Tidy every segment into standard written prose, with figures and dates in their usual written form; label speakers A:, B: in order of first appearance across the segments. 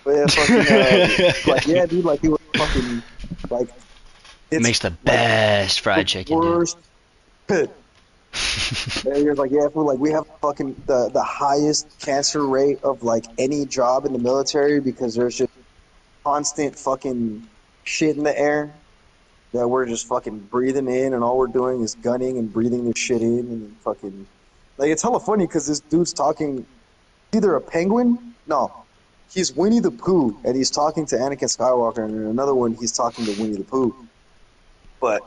A: But yeah, fucking, like, yeah, dude, like, he was fucking, like, it's,
B: Makes the
A: like,
B: best
A: the
B: fried chicken, dude.
A: worst. And he was like, yeah, fool, like, we have fucking the highest cancer rate of, like, any job in the military because there's just constant fucking shit in the air that we're just fucking breathing in, and all we're doing is gunning and breathing this shit in, and fucking, like, it's hella funny because this dude's talking either a penguin. No, he's Winnie the Pooh, and he's talking to Anakin Skywalker, and in another one, he's talking to Winnie the Pooh. But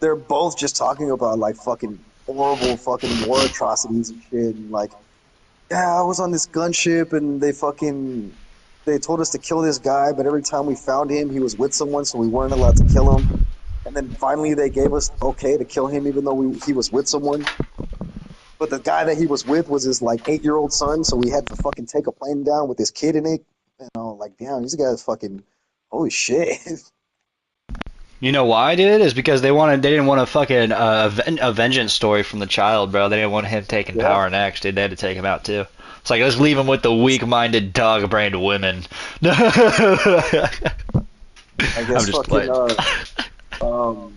A: they're both just talking about like fucking horrible fucking war atrocities and shit. And like, yeah, I was on this gunship, and they told us to kill this guy, but every time we found him, he was with someone, so we weren't allowed to kill him. And then finally, they gave us okay to kill him, even though he was with someone. But the guy that he was with was his like 8-year-old son, so we had to fucking take a plane down with his kid in it. You know, like damn, these guys fucking holy shit.
B: You know why, dude? Is because they didn't want a fucking a vengeance story from the child, bro. They didn't want him taking
A: Yeah,
B: power next, dude. They had to take him out too. It's like let's leave him with the weak-minded, dog-brained women. I'm
A: I guess
B: just
A: fucking
B: playing.
A: um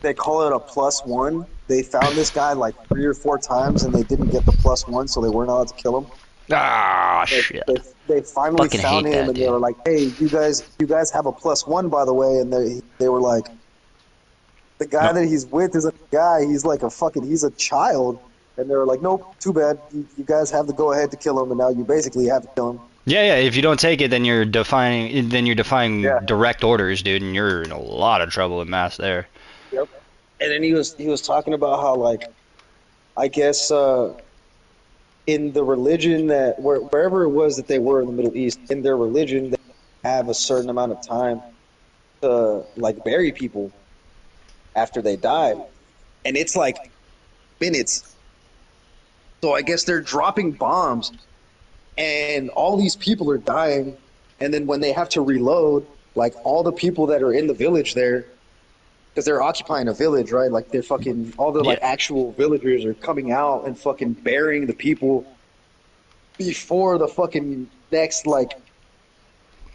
A: they call it a plus one. They found this guy like 3 or 4 times, and they didn't get the plus one, so they weren't allowed to kill him.
B: Ah,
A: They,
B: shit.
A: they, they finally
B: Fucking
A: found
B: hate
A: him,
B: that,
A: and they
B: dude.
A: were like, "Hey, you guys have a plus one, by the way." And they were like, "The guy
B: No.
A: that he's with is a guy. He's like he's a child." And they were like, "Nope, too bad. You guys have the go ahead to kill him, and now you basically have to kill him."
B: Yeah, yeah. If you don't take it, then you're defying
A: Yeah.
B: direct orders, dude, and you're in a lot of trouble with mass there.
A: Yep. And then he was talking about how like I guess in the religion wherever it was that they were in the Middle East, in their religion, they have a certain amount of time to like bury people after they died, and it's like minutes. So I guess they're dropping bombs, and all these people are dying, and then when they have to reload, like all the people that are in the village there, because they're occupying a village, right? Like they're fucking all the
B: Yeah.
A: like actual villagers are coming out and fucking burying the people before the fucking next like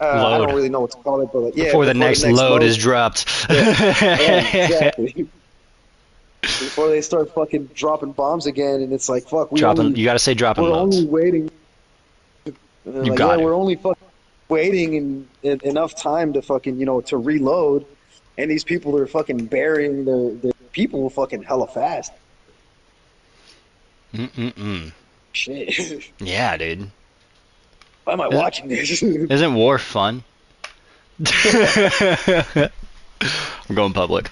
A: I don't
B: Load.
A: really know what to call it, but like, yeah,
B: Before the
A: before the
B: next
A: next
B: load
A: load,
B: is dropped.
A: yeah, yeah, exactly. Before they start fucking dropping bombs again, and it's like, fuck,
B: Dropping. You gotta say dropping
A: we're only
B: loads.
A: waiting. And they're
B: You
A: like, yeah,
B: got it.
A: we're only fucking waiting in enough time to fucking to reload, and these people are fucking burying their people fucking hella fast.
B: Mm-mm-mm.
A: Shit,
B: Yeah, dude.
A: why am I
B: Isn't,
A: watching this?
B: isn't war fun? I'm going public.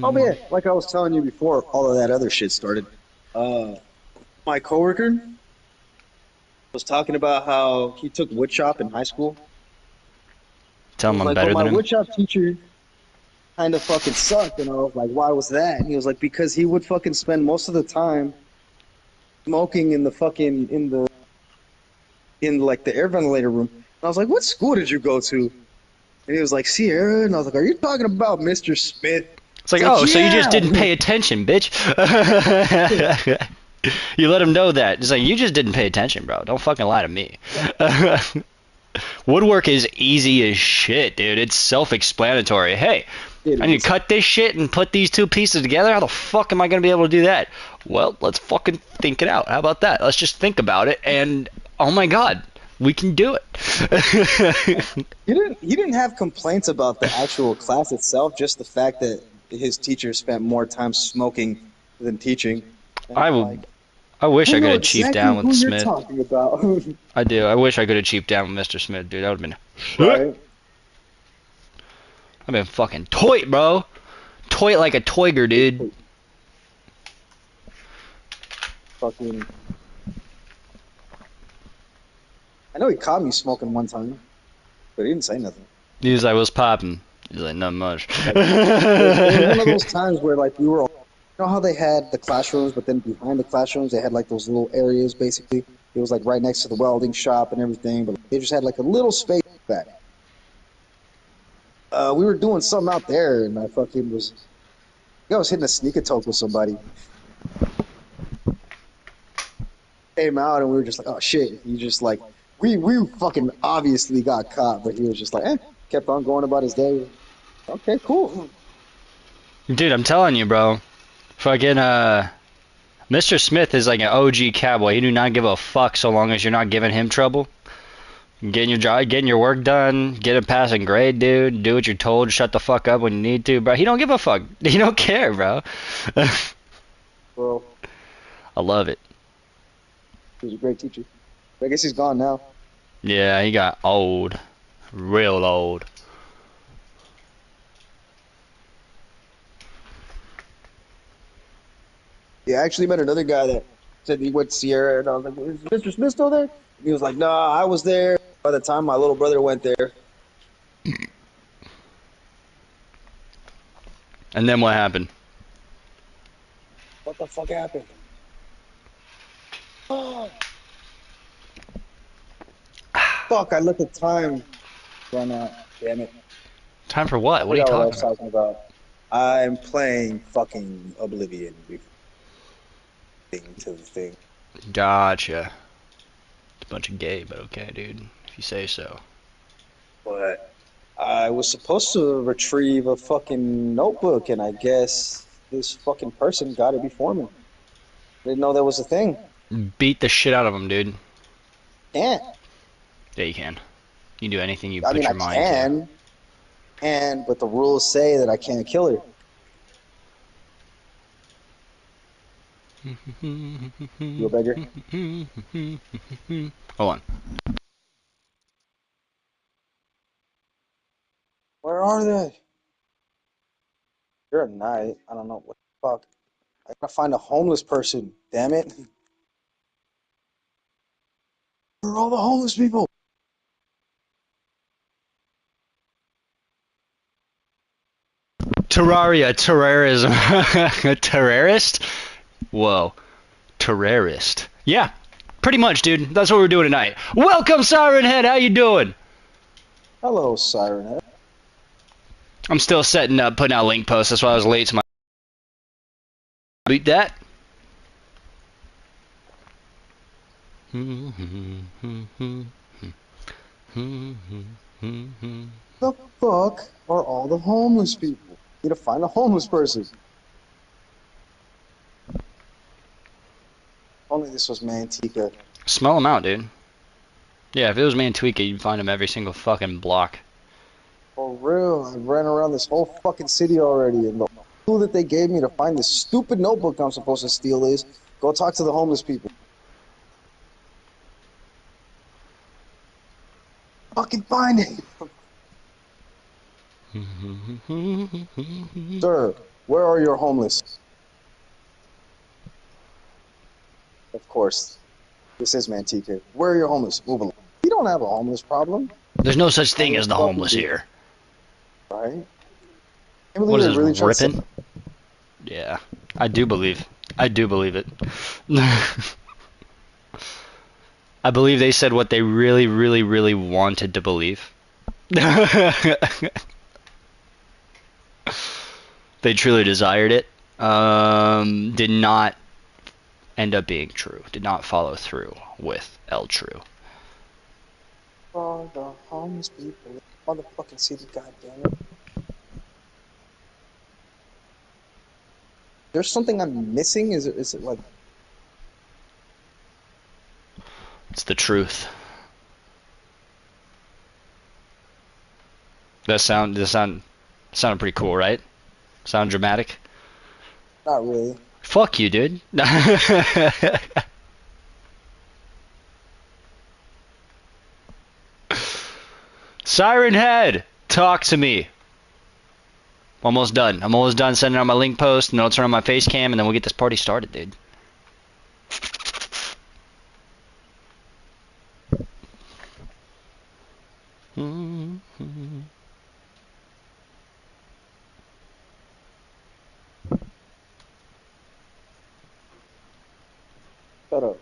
A: Oh man, like I was telling you before, all of that other shit started. Uh, my coworker was talking about how he took woodshop in high school.
B: Tell
A: He
B: him
A: was
B: I'm
A: like, but
B: better
A: my
B: than him.
A: woodshop teacher kind of fucking sucked. And I was like, why was that? And he was like, because he would fucking spend most of the time smoking in the fucking in like the air ventilator room. And I was like, what school did you go to? And he was like, Sierra. And I was like, are you talking about Mr. Smith?
B: It's like,
A: He's like,
B: oh, so you just
A: yeah.
B: didn't pay attention, bitch. You let him know that. It's like, you just didn't pay attention, bro. Don't fucking lie to me. Woodwork is easy as shit, dude. It's self-explanatory. Hey,
A: It
B: I need to
A: is.
B: cut this shit and put these two pieces together. How the fuck am I going to be able to do that? Well, let's fucking think it out. How about that? Let's just think about it, and oh my god, we can do it.
A: He didn't have complaints about the actual class itself, just the fact that his teacher spent more time smoking than teaching. And
B: I
A: I'm
B: will.
A: like,
B: I wish
A: I
B: I could
A: know
B: have cheaped
A: exactly
B: down with
A: who you're
B: Smith.
A: talking about.
B: I do. I wish I could have cheaped down with Mr. Smith, dude. That would have been sick.
A: Right?
B: I've been fucking toy, bro. Toy like a toiger, dude.
A: Fucking. I know he caught me smoking one time, but he didn't say nothing.
B: He's like, what's popping? He's like, not much.
A: Like it was one of those times where like we were all, you know how they had the classrooms, but then behind the classrooms they had like those little areas. Basically, it was like right next to the welding shop and everything, but they just had like a little space back. We were doing something out there, and I was hitting a sneaker toke with somebody. Came out, and we were just like, oh shit. He just like, we fucking obviously got caught, but he was just like, kept on going about his day. Okay, cool.
B: Dude, I'm telling you, bro. Fucking Mr. Smith is like an OG cowboy. He do not give a fuck so long as you're not giving him trouble. Getting your job, getting your work done, get a passing grade, dude. Do what you're told. Shut the fuck up when you need to, bro. He don't give a fuck. He don't care, bro.
A: Bro,
B: I love it.
A: he was a great teacher. I guess he's gone now.
B: Yeah, he got old, real old.
A: Yeah, I actually met another guy that said he went to Sierra, and I was like, is Mr. Smith still there? He was like, nah, I was there by the time my little brother went there.
B: And then what happened?
A: What the fuck happened? Oh, fuck, I let the time run out. Damn it.
B: Time for what?
A: I
B: What are you
A: forgot what I
B: talking
A: was
B: about?
A: talking about. I'm playing fucking Oblivion before thing to the thing.
B: Gotcha. It's a bunch of gay, but okay, dude. If you say so.
A: But I was supposed to retrieve a fucking notebook, and I guess this fucking person got it before me. Didn't know that was a thing.
B: Beat the shit out of him, dude.
A: Can't.
B: Yeah, you can. You can do anything you
A: I
B: put
A: mean, I
B: your mind to.
A: but the rules say that I can't kill her. You a beggar?
B: Hold on.
A: Where are they? You're a knight. I don't know what the fuck. I gotta find a homeless person. Damn it. Where are all the homeless people?
B: Terraria, terrorism. Terrorist? Whoa. Terrorist. Yeah, pretty much, dude. That's what we're doing tonight. Welcome, Siren Head. How you doing?
A: Hello, Siren Head.
B: I'm still setting up, putting out link posts. That's why I was late to my... Beat that.
A: The fuck are all the homeless people? Need to find a homeless person. Only this was Mantica.
B: Smell them out, dude. Yeah, if it was Mantuica, you'd find them every single fucking block.
A: For real, I ran around this whole fucking city already, and the clue that they gave me to find this stupid notebook I'm supposed to steal is go talk to the homeless people. Fucking find it. Sir, where are your homeless? Of course, this is Mantica. Where are your homeless? Move along. We don't have a homeless problem.
B: There's no such
A: Oh,
B: thing
A: we
B: as the
A: fucking
B: homeless
A: do,
B: here.
A: right? I can't
B: What
A: believe
B: is
A: they're
B: this,
A: really trying to say.
B: ripping? Yeah, I do believe. I do believe it. I believe they said what they really, really, really wanted to believe. They truly desired it. Did not end up being true. Did not follow through with El True.
A: Oh, the homeless people. Motherfucking city, goddammit. There's something I'm missing? Is it like
B: It's the truth. Sounded pretty cool, right? Sound dramatic?
A: not really?
B: Fuck you, dude. Siren Head, talk to me. Almost done. I'm almost done sending out my link post, and then I'll turn on my face cam, and then we'll get this party started, dude.
A: Shut up.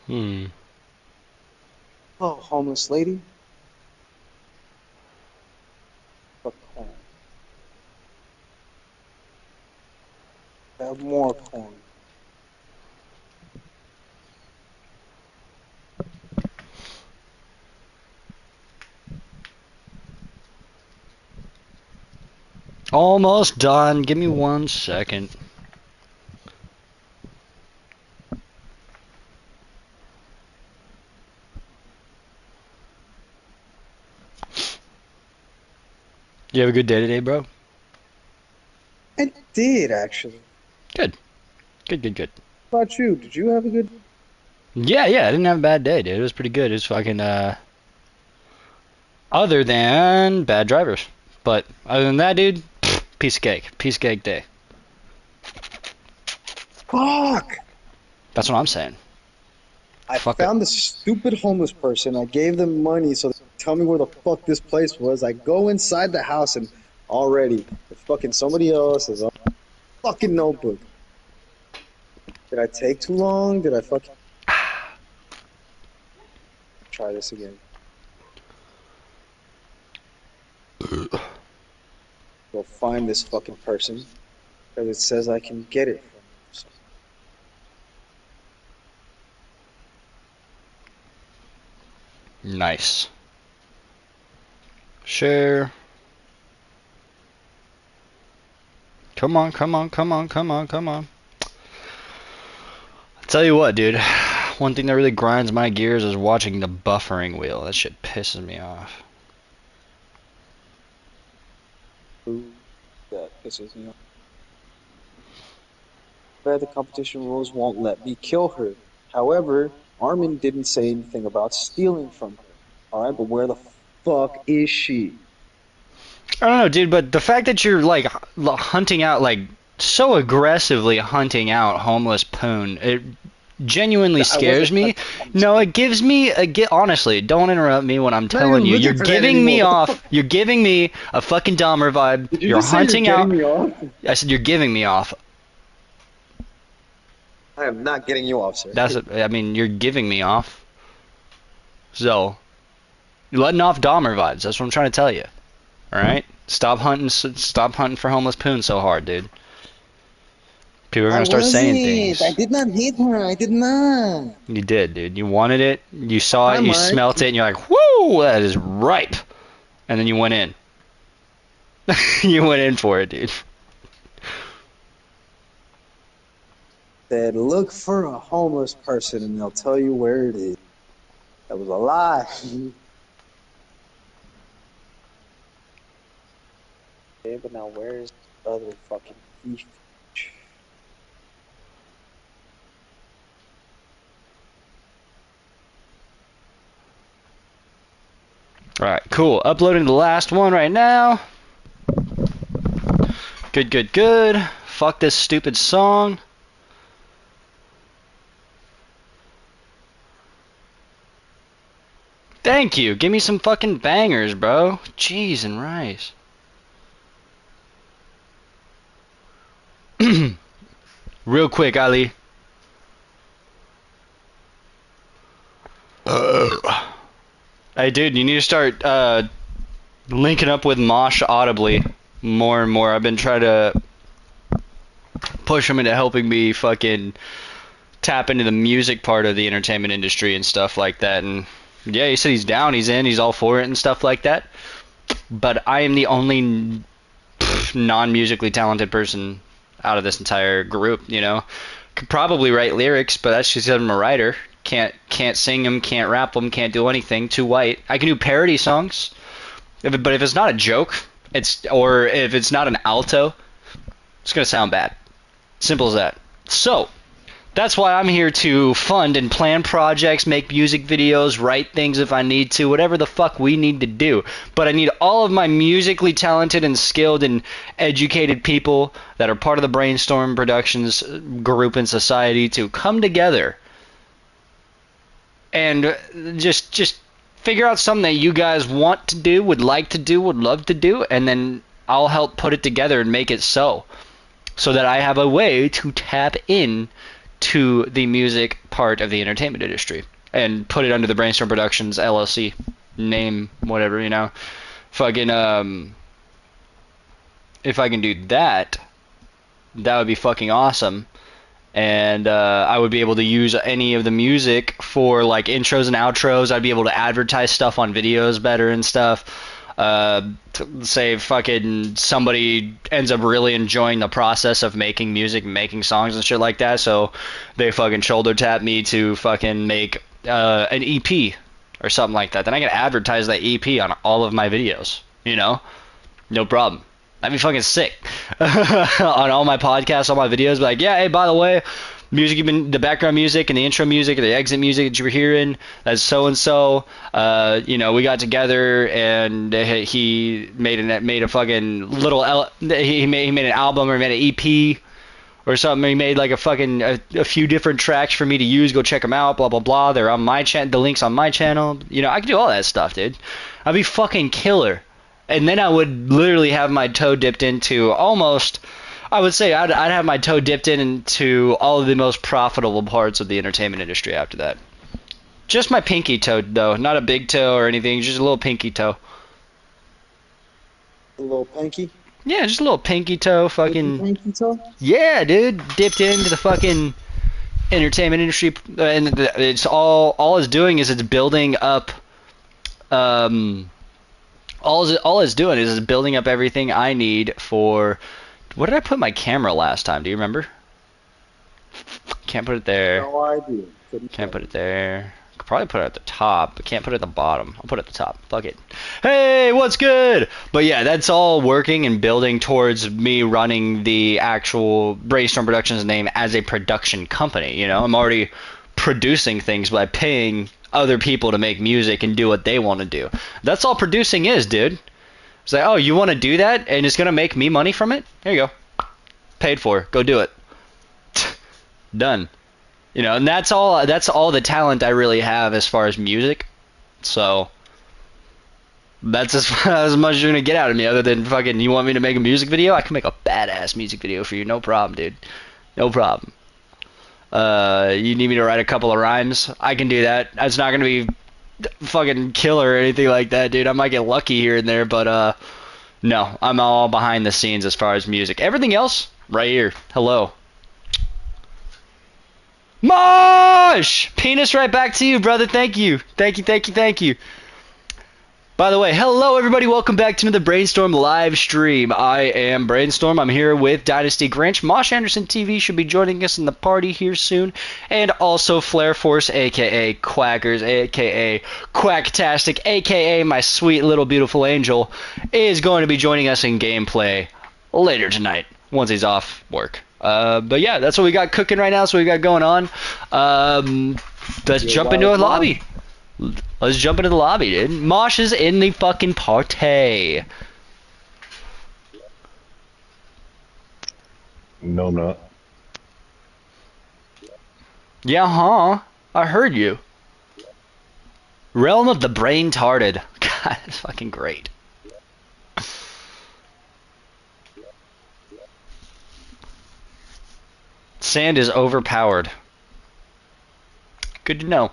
B: Hmm.
A: Oh, homeless lady. Fuck corn. Have more corn.
B: Almost done. Give me 1 second. You have a good day today, bro?
A: I did actually.
B: Good. Good, good, good.
A: How about you? Did you have a good?
B: Yeah, I didn't have a bad day, dude. It was pretty good. It was fucking, other than bad drivers. But other than that, dude, piece of cake. Piece of cake day.
A: Fuck!
B: That's what I'm saying.
A: I
B: Fuck it.
A: found this stupid homeless person. I gave them money so they could tell me where the fuck this place was. I go inside the house and already it's fucking somebody else's fucking notebook. Did I take too long? Did I fucking try this again? Go find this fucking person because it says I can get it from them.
B: Nice. Share. Come on, come on, come on, come on, come on. I'll tell you what, dude. One thing that really grinds my gears is watching the buffering wheel. That shit pisses me off.
A: Ooh, that pisses me off. The competition rules won't let me kill her. However, Armin didn't say anything about stealing from her. Alright, but where the fuck is she?
B: I don't know, dude, but the fact that you're like hunting out, like so aggressively hunting out homeless poon, it genuinely
A: I wasn't
B: scares me.
A: hunting homeless
B: No,
A: people.
B: it gives me honestly, don't interrupt me when I'm
A: I'm not even
B: telling you. You're
A: looking for that
B: giving me
A: anymore. What the
B: off.
A: fuck?
B: You're giving me a fucking Dahmer vibe.
A: Did you
B: You're
A: just say you're
B: hunting
A: getting
B: out.
A: me off?
B: I said you're giving me off.
A: I am not getting you off, sir.
B: I mean, you're giving me off. So, you're letting off Dahmer vibes. That's what I'm trying to tell you. All right? Stop hunting. Stop hunting for homeless poon so hard, dude. People are
A: I
B: gonna start saying
A: wasn't. I
B: things.
A: did not hit her. I did not.
B: You did, dude. You wanted it. You saw
A: Hi,
B: it. You
A: Mark.
B: smelt it, and you're like, "Whoo, that is ripe." And then you went in. You went in for it, dude.
A: Said, look for a homeless person and they'll tell you where it is. That was a lie. Okay, but now where's the other fucking thief?
B: All right, cool. Uploading the last one right now. Good, good, good. Fuck this stupid song. Thank you. Give me some fucking bangers, bro. Jeez and rice. Real quick, Ali. Hey, dude, you need to start linking up with Mosh audibly more and more. I've been trying to push him into helping me fucking tap into the music part of the entertainment industry and stuff like that. And yeah, he said he's down, he's in, he's all for it and stuff like that. But I am the only non-musically talented person out of this entire group, you know. Could probably write lyrics, but that's just because I'm a writer. Can't sing them, can't rap them, can't do anything. Too white. I can do parody songs, but if it's not a joke, or if it's not an alto, it's gonna sound bad. Simple as that. So that's why I'm here to fund and plan projects, make music videos, write things if I need to, whatever the fuck we need to do. But I need all of my musically talented and skilled and educated people that are part of the BrainStorm Productions group and society to come together and just figure out something that you guys want to do, would like to do, would love to do, and then I'll help put it together and make it so that I have a way to tap in to the music part of the entertainment industry and put it under the BrainStorm Productions LLC name, whatever, you know. Fucking if I can do that, that would be fucking awesome. And I would be able to use any of the music for like intros and outros. I'd be able to advertise stuff on videos better and stuff. Say fucking somebody ends up really enjoying the process of making music and making songs and shit like that, so they fucking shoulder tap me to fucking make an EP or something like that. Then I can advertise that EP on all of my videos, you know? No problem. That'd be fucking sick. On all my podcasts, all my videos, be like, yeah, hey, by the way, music you've been, the background music and the intro music or the exit music that you were hearing, that's so and so. You know, we got together and he made a fucking little he made an album or made an EP or something. He made like a fucking a few different tracks for me to use. Go check them out. Blah blah blah. They're on my channel. The link's on my channel. You know, I can do all that stuff, dude. I'd be fucking killer. And then I would literally have my toe dipped into almost, I would say I'd have my toe dipped into all of the most profitable parts of the entertainment industry after that. Just my pinky toe, though. Not a big toe or anything, just a little pinky toe.
A: A little pinky?
B: Yeah, just a little pinky toe, fucking...
A: Pinky toe?
B: Yeah, dude. Dipped into the fucking entertainment industry. And it's all it's doing is it's building up... All it's doing is building up everything I need for... What did I put my camera last time? Do you remember? Can't put it there.
A: No idea.
B: Can't put it there. Could probably put it at the top, but can't put it at the bottom. I'll put it at the top. Fuck it. Hey, what's good? But yeah, that's all working and building towards me running the actual BrainStorm Productions name as a production company. You know, I'm already producing things by paying other people to make music and do what they want to do. That's all producing is, dude. It's like, oh, you want to do that and it's going to make me money from it? Here you go. Paid for. Go do it. Done. You know, and that's all the talent I really have as far as music. So that's as much as you're going to get out of me, other than fucking, you want me to make a music video? I can make a badass music video for you. No problem, dude. No problem. You need me to write a couple of rhymes? I can do that. It's not gonna be fucking killer or anything like that, dude. I might get lucky here and there, but no, I'm all behind the scenes as far as music. Everything else, right here. Hello. Mosh! Penis right back to you, brother. Thank you. Thank you, thank you, thank you. By the way, hello everybody, welcome back to another BrainStorm live stream. I am BrainStorm, I'm here with dynasty.grinch. Mosh Anderson TV should be joining us in the party here soon. And also Flare Force, aka Quackers, aka Quacktastic, aka my sweet little beautiful angel, is going to be joining us in gameplay later tonight, once he's off work. But yeah, that's what we got cooking right now, that's what we got going on. Let's jump into a lobby. Let's jump into the lobby, dude. Mosh is in the fucking party.
C: No, I'm not.
B: Yeah, huh? I heard you. Realm of the Brain-Tarded. God, that's fucking great. Sand is overpowered. Good to know.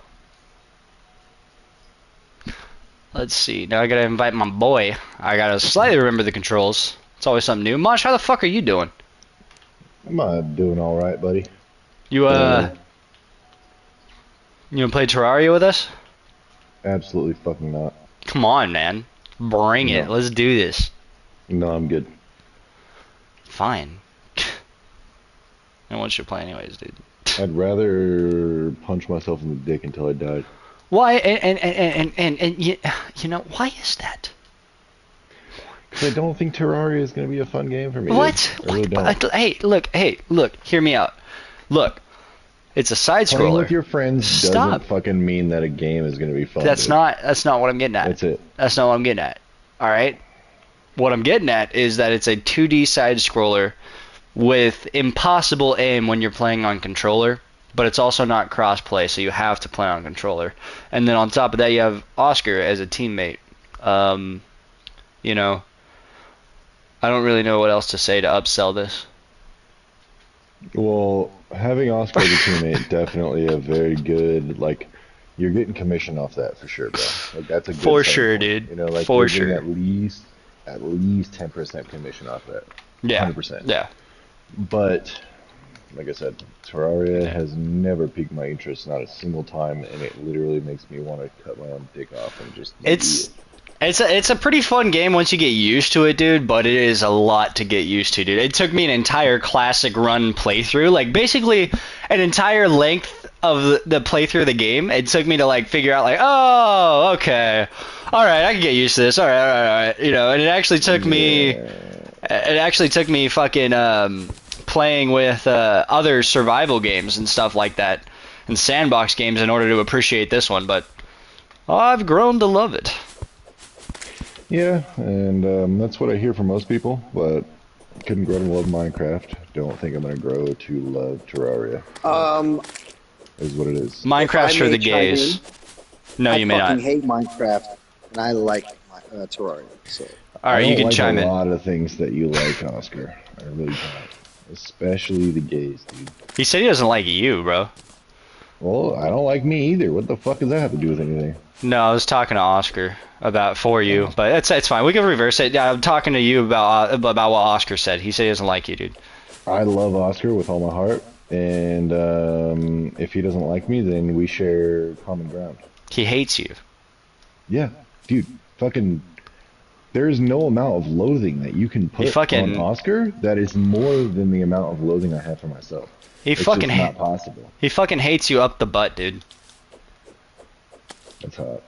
B: Let's see. Now I gotta invite my boy. I gotta slightly remember the controls. It's always something new. Mosh, how the fuck are you doing?
C: I'm doing all right, buddy.
B: You you wanna play Terraria with us?
C: Absolutely fucking not.
B: Come on, man. Bring it. Let's do this.
C: No, I'm good.
B: Fine. I want you to play anyways, dude.
C: I'd rather punch myself in the dick until I died.
B: Why? And you know, why is that?
C: Because I don't think Terraria is going to be a fun game for me.
B: What?
C: I really don't.
B: Hey, look, hear me out. Look, it's a side scroller.
C: Playing with your friends
B: Stop.
C: doesn't fucking mean that a game is going to be fun.
B: That's
C: dude.
B: not what I'm getting at.
C: That's it.
B: That's not what I'm getting at. All right. What I'm getting at is that it's a 2D side scroller with impossible aim when you're playing on controller. But it's also not cross-play, so you have to play on controller. And then on top of that, you have Oscar as a teammate. You know, I don't really know what else to say to upsell this.
C: Well, Having Oscar as a teammate, definitely a very good, like, you're getting commission off that for sure, bro. Like, that's a good
B: For
C: selling
B: sure,
C: point.
B: dude.
C: You know, like,
B: For
C: you're getting
B: sure.
C: at least 10% commission off that.
B: Yeah.
C: 100%.
B: Yeah.
C: But, like I said, Terraria
B: Yeah.
C: has never piqued my interest, not a single time, and it literally makes me want to cut my own dick off and just
B: It's
C: leave.
B: it's a pretty fun game once you get used to it, dude, but it is a lot to get used to, dude. It took me an entire classic run playthrough, like basically an entire length of the playthrough of the game. It took me to like figure out like, oh, okay. All right, I can get used to this. All right, all right, all right. You know, and
C: Yeah.
B: it actually took me fucking playing with other survival games and stuff like that and sandbox games in order to appreciate this one, but I've grown to love it.
C: Yeah, and that's what I hear from most people, but couldn't grow to love Minecraft. Don't think I'm going to grow to love Terraria. Is what it is.
B: Minecraft's
A: If I
B: for the
A: may chime in,
B: gays. No, you may
A: I fucking
B: not.
A: hate Minecraft, and I like Terraria. So
B: All
C: I
B: right,
C: don't
B: you can
C: like
B: chime
C: a
B: in.
C: lot of things that you like, Oscar. I really don't. Especially the gays, dude.
B: He said he doesn't like you, bro.
C: Well, I don't like me either. What the fuck does that have to do with anything?
B: No, I was talking to Oscar about for you, but it's fine. We can reverse it. Yeah, I'm talking to you about what Oscar said. He said he doesn't like you, dude.
C: I love Oscar with all my heart, and if he doesn't like me, then we share common ground.
B: He hates you.
C: Yeah, dude, fucking. There's no amount of loathing that you can put on Oscar that is more than the amount of loathing I have for myself. It's just not possible.
B: He fucking hates you up the butt, dude.
C: That's hot.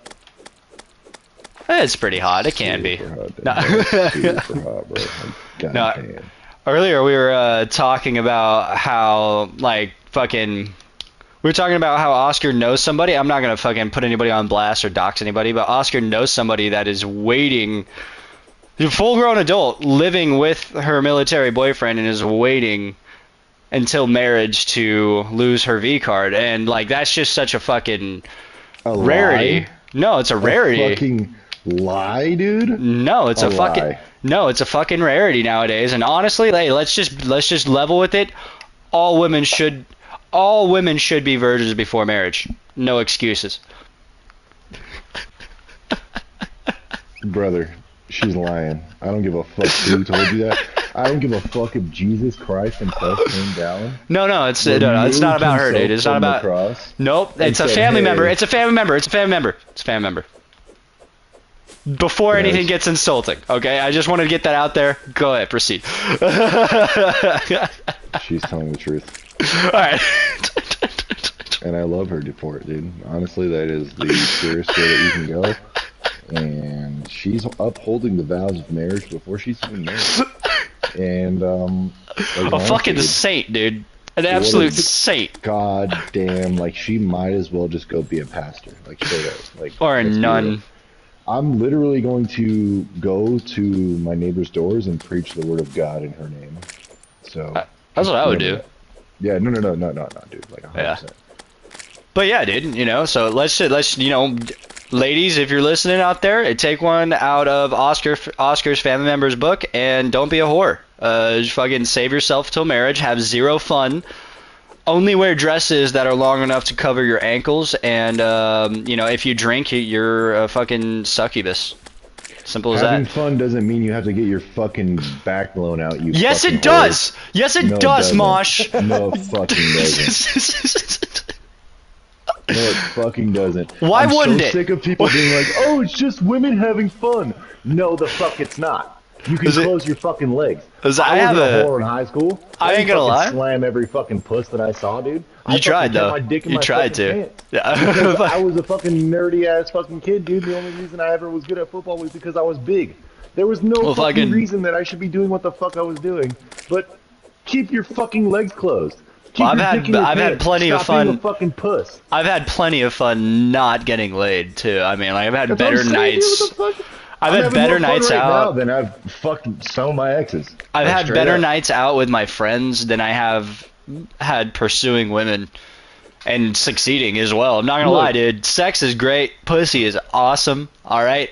B: It's pretty hot. It can be.
C: Super hot, dude.
B: No.
C: That's super hot, bro. God
B: No.
C: damn.
B: Earlier we were talking about how like fucking we were talking about how Oscar knows somebody. I'm not gonna fucking put anybody on blast or dox anybody, but Oscar knows somebody that is waiting. A full-grown adult living with her military boyfriend and is waiting until marriage to lose her V card, and like that's just such a fucking rarity.
C: Lie?
B: No, it's a rarity.
C: A fucking lie, dude.
B: No, it's a fucking
C: lie.
B: no, it's a fucking rarity nowadays. And honestly, hey, let's just level with it. All women should be virgins before marriage. No excuses.
C: Brother, she's lying. I don't give a fuck who told you that. I don't give a fuck if Jesus Christ himself came down.
B: No, it's not about her, dude. It's not about. Nope, it's a family member. It's a family member. It's a family member. It's a family member. Before anything gets insulting, okay? I just wanted to get that out there. Go ahead, proceed.
C: She's telling the truth.
B: All right.
C: And I love her for it, dude. Honestly, that is the purest way that you can go. And she's upholding the vows of marriage before she's even married. And
B: a fucking saint, dude. An absolute saint.
C: God damn, like she might as well just go be a pastor, like straight up, like
B: or a nun.
C: I'm literally going to go to my neighbor's doors and preach the word of God in her name. So
B: that's what I would do.
C: Yeah, no, dude, like 100%.
B: Yeah. But yeah, dude, you know, so let's you know, ladies, if you're listening out there, take one out of Oscar's family member's book and don't be a whore. Just fucking save yourself till marriage, have zero fun. Only wear dresses that are long enough to cover your ankles, and you know, if you drink, you're a fucking succubus. Simple as that.
C: Having fun doesn't mean you have to get your fucking back blown out. You.
B: Yes, it does. Yes, it does, Mosh.
C: No, it fucking doesn't. No, it fucking doesn't.
B: Why wouldn't it?
C: I'm so sick of people being like, "Oh, it's just women having fun." No, the fuck, it's not. You can close your fucking legs. I was a whore in high school.
B: I ain't gonna lie.
C: Slam every fucking puss that I saw, dude.
B: You tried though.
C: You tried to. Yeah. I was a fucking nerdy ass fucking kid, dude. The only reason I ever was good at football was because I was big. There was no fucking reason that I should be doing what the fuck I was doing. But keep your fucking legs closed.
B: Well, I've had plenty of fun.
C: Being a fucking puss.
B: I've had plenty of fun not getting laid too. I mean, like I've had better nights. I've had better nights out
C: than I've fucked some of my exes.
B: I've had better nights out with my friends than I have had pursuing women and succeeding as well. I'm not gonna lie, dude. Sex is great. Pussy is awesome. All right.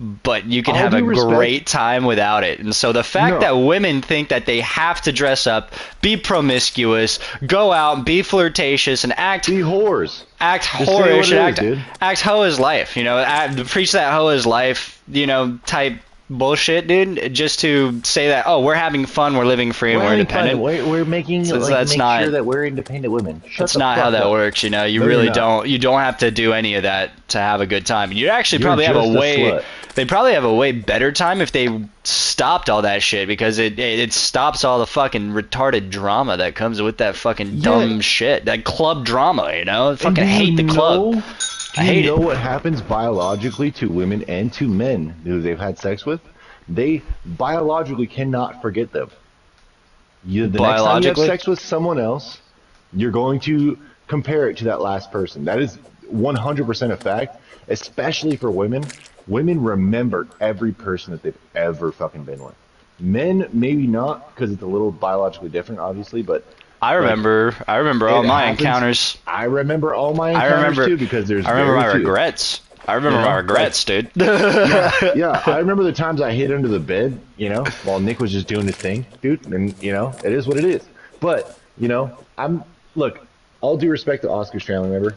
B: but you can
C: All
B: have a
C: due respect-
B: great time without it. And so the fact
C: No.
B: that women think that they have to dress up, be promiscuous, go out, be flirtatious, and
C: Be whores.
B: act
C: Just say
B: whorish,
C: what
B: and
C: it is, dude.
B: act hoe is life, you know, preach that hoe is life, you know, type bullshit, dude, just to say that, oh, we're having fun, we're living free, and we're independent.
C: We're making
B: So that's
C: make
B: not-
C: sure that we're independent women. Shut
B: That's
C: the
B: not
C: fuck
B: how that
C: up.
B: works, you know. You
C: No, you're
B: really
C: not.
B: don't. You don't have to do any of that to have a good time. You actually
C: You're
B: probably have a
C: just a
B: way.
C: slut.
B: They probably have a way better time if they stopped all that shit, because it stops all the fucking retarded drama that comes with that fucking dumb shit, that club drama. You know, I
C: And
B: fucking
C: do you
B: hate the club.
C: know-
B: I hate
C: Do you know
B: it.
C: what happens biologically to women and to men who they've had sex with? They biologically cannot forget them. The next time you have
B: Biologically?
C: sex with someone else, you're going to compare it to that last person. That is 100% a fact, especially for women. Women remember every person that they've ever fucking been with. Men, maybe not, because it's a little biologically different, obviously, but
B: I remember all
C: it
B: my
C: happens.
B: encounters.
C: I remember all my
B: I
C: encounters
B: remember
C: too, because there's
B: I remember
C: very
B: my
C: few.
B: regrets. I remember
C: You know,
B: my regrets, dude.
C: Yeah, I remember the times I hid under the bed, you know, while Nick was just doing his thing, dude, and, you know, it is what it is. But, you know, look, all due respect to Oscar Strandling, remember,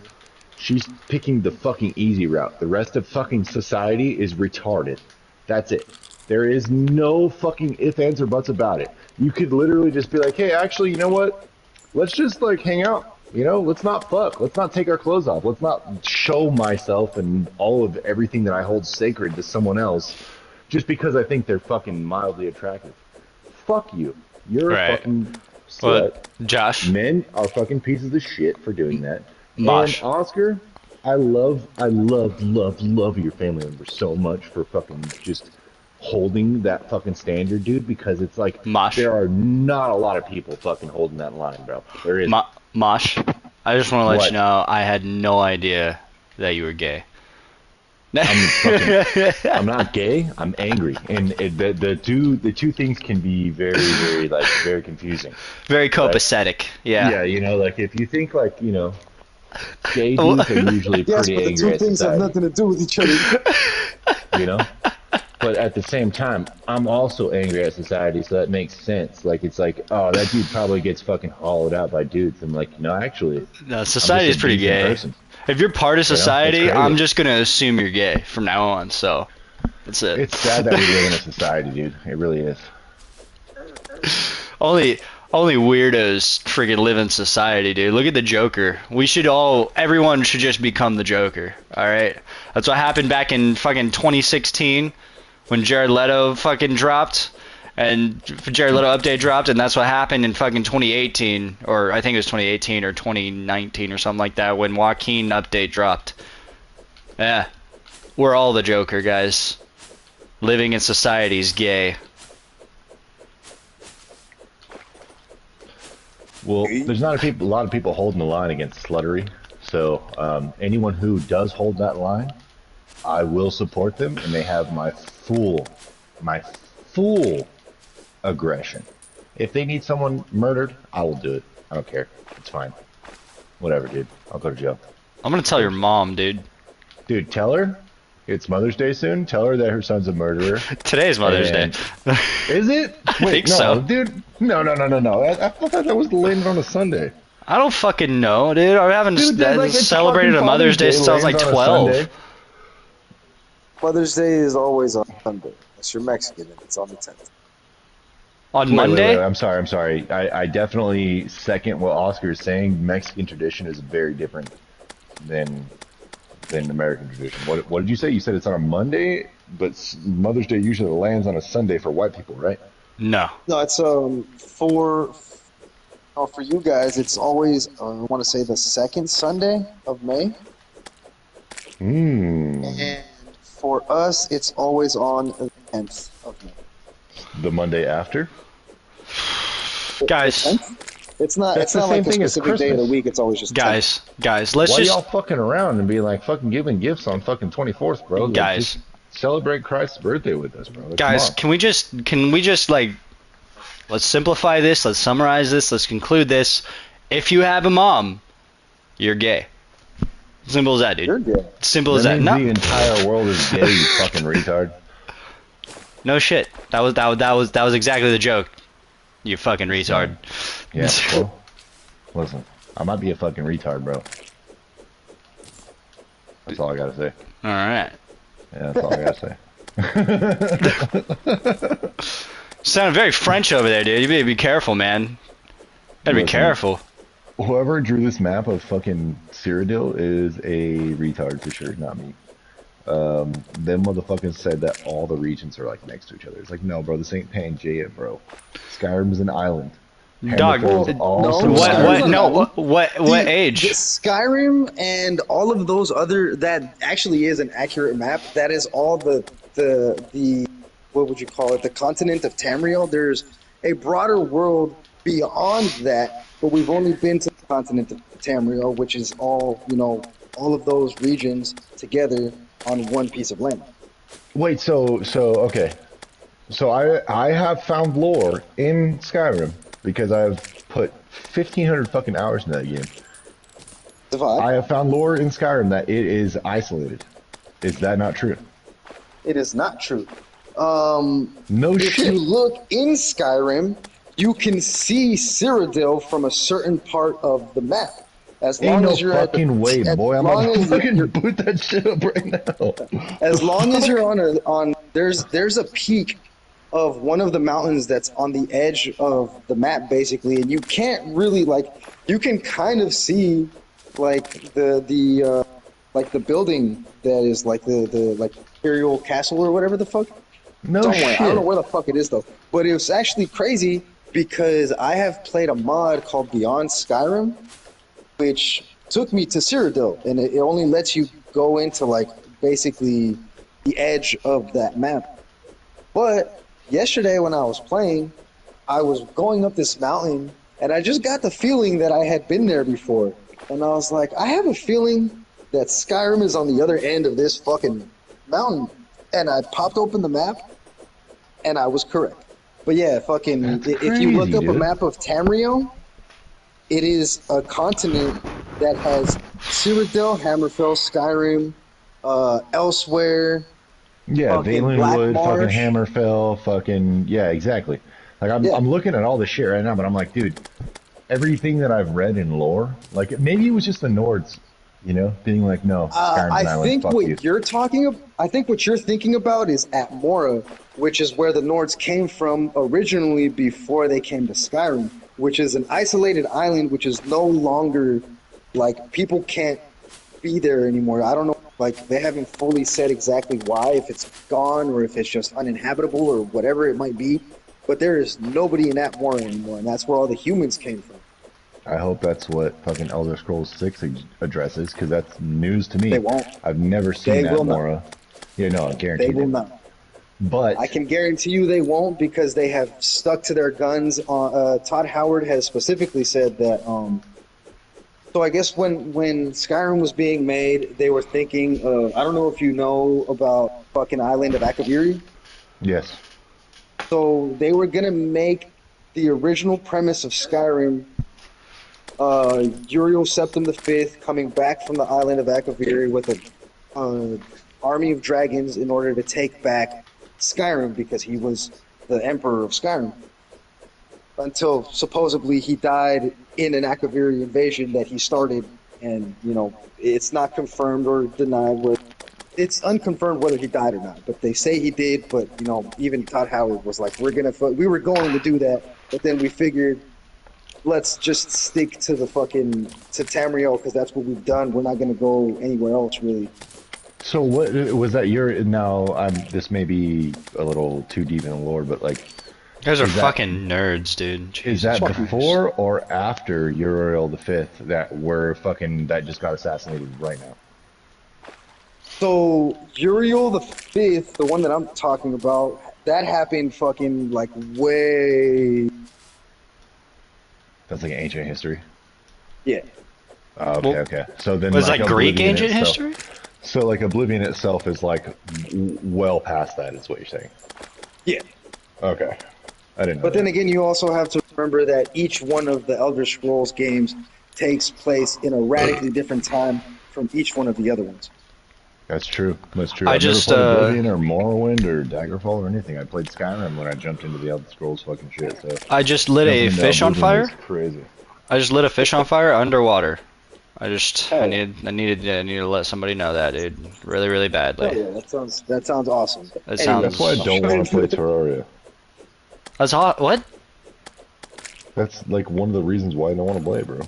C: she's picking the fucking easy route. The rest of fucking society is retarded. That's it. There is no fucking ifs, ands, or buts about it. You could literally just be like, hey, actually, you know what? Let's just, like, hang out. You know, let's not fuck. Let's not take our clothes off. Let's not show myself and all of everything that I hold sacred to someone else just because I think they're fucking mildly attractive. Fuck you. You're
B: Right.
C: a fucking slut.
B: Well, Josh,
C: Men are fucking pieces of shit for doing that.
B: Mosh.
C: And Oscar, I love your family members so much for fucking just holding that fucking standard, dude, because it's like
B: Mosh.
C: there are not a lot of people fucking holding that line, bro. There is.
B: Mosh, I just want to let
C: What?
B: you know I had no idea that you were gay.
C: I'm not gay. I'm angry, and the two things can be very very confusing.
B: Very copacetic. Yeah.
C: Yeah, you know, like if you think like, you know, gay dudes are usually
A: Yes,
C: pretty
A: but the
C: angry
A: two
C: at
A: things have
C: society,
A: nothing to do with each other.
C: you know. But at the same time, I'm also angry at society, so that makes sense. Like it's like, oh, that dude probably gets fucking hollowed out by dudes. I'm like, no, actually,
B: No, society is pretty
C: decent
B: gay.
C: person.
B: If you're part of
C: You know, it's
B: society,
C: crazy.
B: I'm just gonna assume you're gay from now on. So that's it.
C: It's sad that we live in a society, dude. It really is.
B: Only weirdos friggin' live in society, dude. Look at the Joker. Everyone should just become the Joker. All right, that's what happened back in fucking 2016 when Jared Leto fucking dropped, and Jared Leto update dropped, and that's what happened in fucking 2018, or I think it was 2018 or 2019 or something like that when Joaquin update dropped. Yeah, we're all the Joker, guys. Living in society's gay.
C: Well, there's not a lot of people holding the line against sluttery. So anyone who does hold that line, I will support them, and they have my full aggression. If they need someone murdered, I will do it. I don't care. It's fine. Whatever, dude. I'll go to jail.
B: I'm gonna tell your mom, dude.
C: Dude, tell her it's Mother's Day soon. Tell her that her son's a murderer.
B: Today's Mother's
C: And-
B: Day.
C: Is it? Wait,
B: think
C: no,
B: so.
C: dude. No. I thought that was landed on a Sunday.
B: I don't fucking know, dude. I haven't
C: Dude, there's like it's
B: celebrated a
C: fucking
B: Mother's Day since I was like
C: lands on a
B: 12.
C: Sunday.
A: Mother's Day is always on Sunday. Unless you're Mexican and it's on the 10th.
B: On
C: Wait,
B: Monday?
C: I'm sorry. I definitely second what Oscar is saying. Mexican tradition is very different than American tradition. What did you say? You said it's on a Monday, but Mother's Day usually lands on a Sunday for white people, right?
B: No.
A: No, it's for you guys. It's always I want to say the second Sunday of May, and for us, it's always on the 10th of May.
C: The Monday after?
B: Guys.
A: The 10th? It's not.
C: That's
A: It's
C: the
A: not
C: same
A: like a
C: thing as
A: specific day of the
C: Christmas.
A: week. It's always just 10th.
B: Guys, let's
C: Why
B: just
C: y'all fucking around and be like fucking giving gifts on fucking 24th, bro? Like,
B: Guys.
C: just celebrate Christ's birthday with us, bro. Like,
B: guys,
C: come on.
B: can we just like let's simplify this, let's summarize this, let's conclude this. If you have a mom, you're gay. Simple as that, dude.
A: You're gay.
B: Simple as
C: That
B: that.
C: means
B: No.
C: the entire world is gay, you fucking retard.
B: No shit. That was exactly the joke. You fucking retard.
C: Yeah, well, listen, I might be a fucking retard, bro. That's all I gotta say.
B: All right.
C: Yeah, that's all I gotta say.
B: Sounded very French over there, dude. You better be careful, man. Gotta be
C: Listen,
B: careful.
C: Whoever drew this map of fucking Cyrodiil is a retard for sure, not me. Them motherfuckers said that all the regions are like next to each other. It's like, no, bro, this ain't Pangea, bro. Skyrim's an island.
B: Dog, what age?
A: Skyrim and all of those other, that actually is an accurate map. That is all the what would you call it? The continent of Tamriel. There's a broader world beyond that, but we've only been to the continent of Tamriel, which is all, you know, all of those regions together on one piece of land.
C: Wait, okay. So I have found lore in Skyrim because I've put 1,500 fucking hours in that game. I have found lore in Skyrim that it is isolated. Is that not true?
A: It is not true.
C: No
A: if
C: shit.
A: you look in Skyrim, you can see Cyrodiil from a certain part of the map. As long as you're
C: fucking
A: at the,
C: way, boy! I'm about to fucking
A: you're,
C: boot that shit up right now.
A: as long as you're on there's a peak of one of the mountains that's on the edge of the map, basically, and you can't really, like, you can kind of see like the building that is like the like Imperial Castle or whatever the fuck.
C: No
A: Don't
C: shit.
A: worry, I don't know where the fuck it is though. But it was actually crazy because I have played a mod called Beyond Skyrim, which took me to Cyrodiil, and it only lets you go into like basically the edge of that map. But yesterday when I was playing, I was going up this mountain, and I just got the feeling that I had been there before. And I was like, I have a feeling that Skyrim is on the other end of this fucking mountain. And I popped open the map, and I was correct. But yeah, fucking, if you look up a map of Tamriel, it is a continent that has Cyrodiil, Hammerfell, Skyrim, elsewhere.
C: Yeah, Valenwood, fucking
A: Marsh.
C: Hammerfell, fucking, yeah, exactly. Like, I'm looking at all this shit right now, but I'm like, dude, everything that I've read in lore, like, maybe it was just the Nords, you know, being like, no, Skyrim's an island,
A: think
C: fuck
A: what
C: you.
A: you're talking about, I think what you're thinking about is at Mora, which is where the Nords came from originally before they came to Skyrim, which is an isolated island, which is no longer, like, people can't be there anymore. I don't know, like, they haven't fully said exactly why, if it's gone or if it's just uninhabitable or whatever it might be, but there is nobody in Atmora anymore, and that's where all the humans came from.
C: I hope that's what fucking Elder Scrolls 6 addresses, because that's news to me.
A: They won't.
C: I've never seen
A: They will
C: Atmora. Yeah, no, I guarantee
A: They will not.
C: But
A: I can guarantee you they won't, because they have stuck to their guns. Todd Howard has specifically said that. So I guess when Skyrim was being made, they were thinking of, I don't know if you know about fucking Island of Akaviri.
C: yes.
A: So they were gonna make the original premise of Skyrim, Uriel Septim V coming back from the island of Akaviri with an army of dragons in order to take back Skyrim, because he was the emperor of Skyrim. Until supposedly he died in an Akaviri invasion that he started, and, you know, it's not confirmed or denied. It's unconfirmed whether he died or not, but they say he did. But, you know, even Todd Howard was like, we were going to do that, but then we figured, let's just stick to the fucking, to Tamriel, because that's what we've done. We're not going to go anywhere else, really.
C: So what was that? This may be a little too deep in the lore, but like,
B: You guys are fucking nerds, dude.
C: is that before or after Uriel V that just got assassinated right now?
A: So Uriel V, the one that I'm talking about, that happened fucking like way.
C: That's like ancient history.
A: Yeah.
C: Okay. So then,
B: Was like Greek ancient history?
C: So like Oblivion itself is like well past that, is what you're saying.
A: Yeah.
C: Okay. I didn't know.
A: But then again, you also have to remember that each one of the Elder Scrolls games takes place in a radically different time from each one of the other ones.
C: That's true. That's true.
B: I
C: I've
B: just,
C: never played Oblivion or Morrowind or Daggerfall or anything. I played Skyrim when I jumped into the Elder Scrolls fucking shit. So
B: I just lit a
C: jumping into
B: fish on
C: Oblivion
B: fire.
C: was crazy.
B: I just lit a fish on fire underwater. I
A: Oh.
B: needed to let somebody know that, dude. Really, really badly.
A: Oh, yeah, that sounds awesome.
B: That
A: Anyway,
C: That's why I don't want to play Terraria.
B: That's hot. What?
C: That's like one of the reasons why I don't want to play, bro.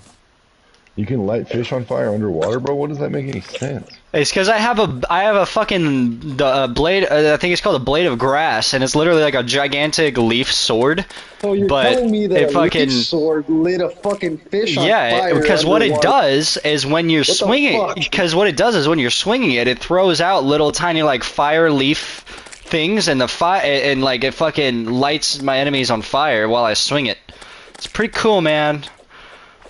C: You can light fish on fire underwater, bro? What does that make any sense?
B: It's because I have a fucking blade. I think it's called a blade of grass, and it's literally like a gigantic leaf sword.
A: So you're
B: but
A: telling me that
B: it
A: a
B: fucking
A: leaf sword lit a fucking fish on fire?
B: Because what it
A: underwater?
B: does is when you're swinging, because what it does is when you're swinging it, it throws out little tiny like fire leaf things, and the fire and like it fucking lights my enemies on fire while I swing it. It's pretty cool, man.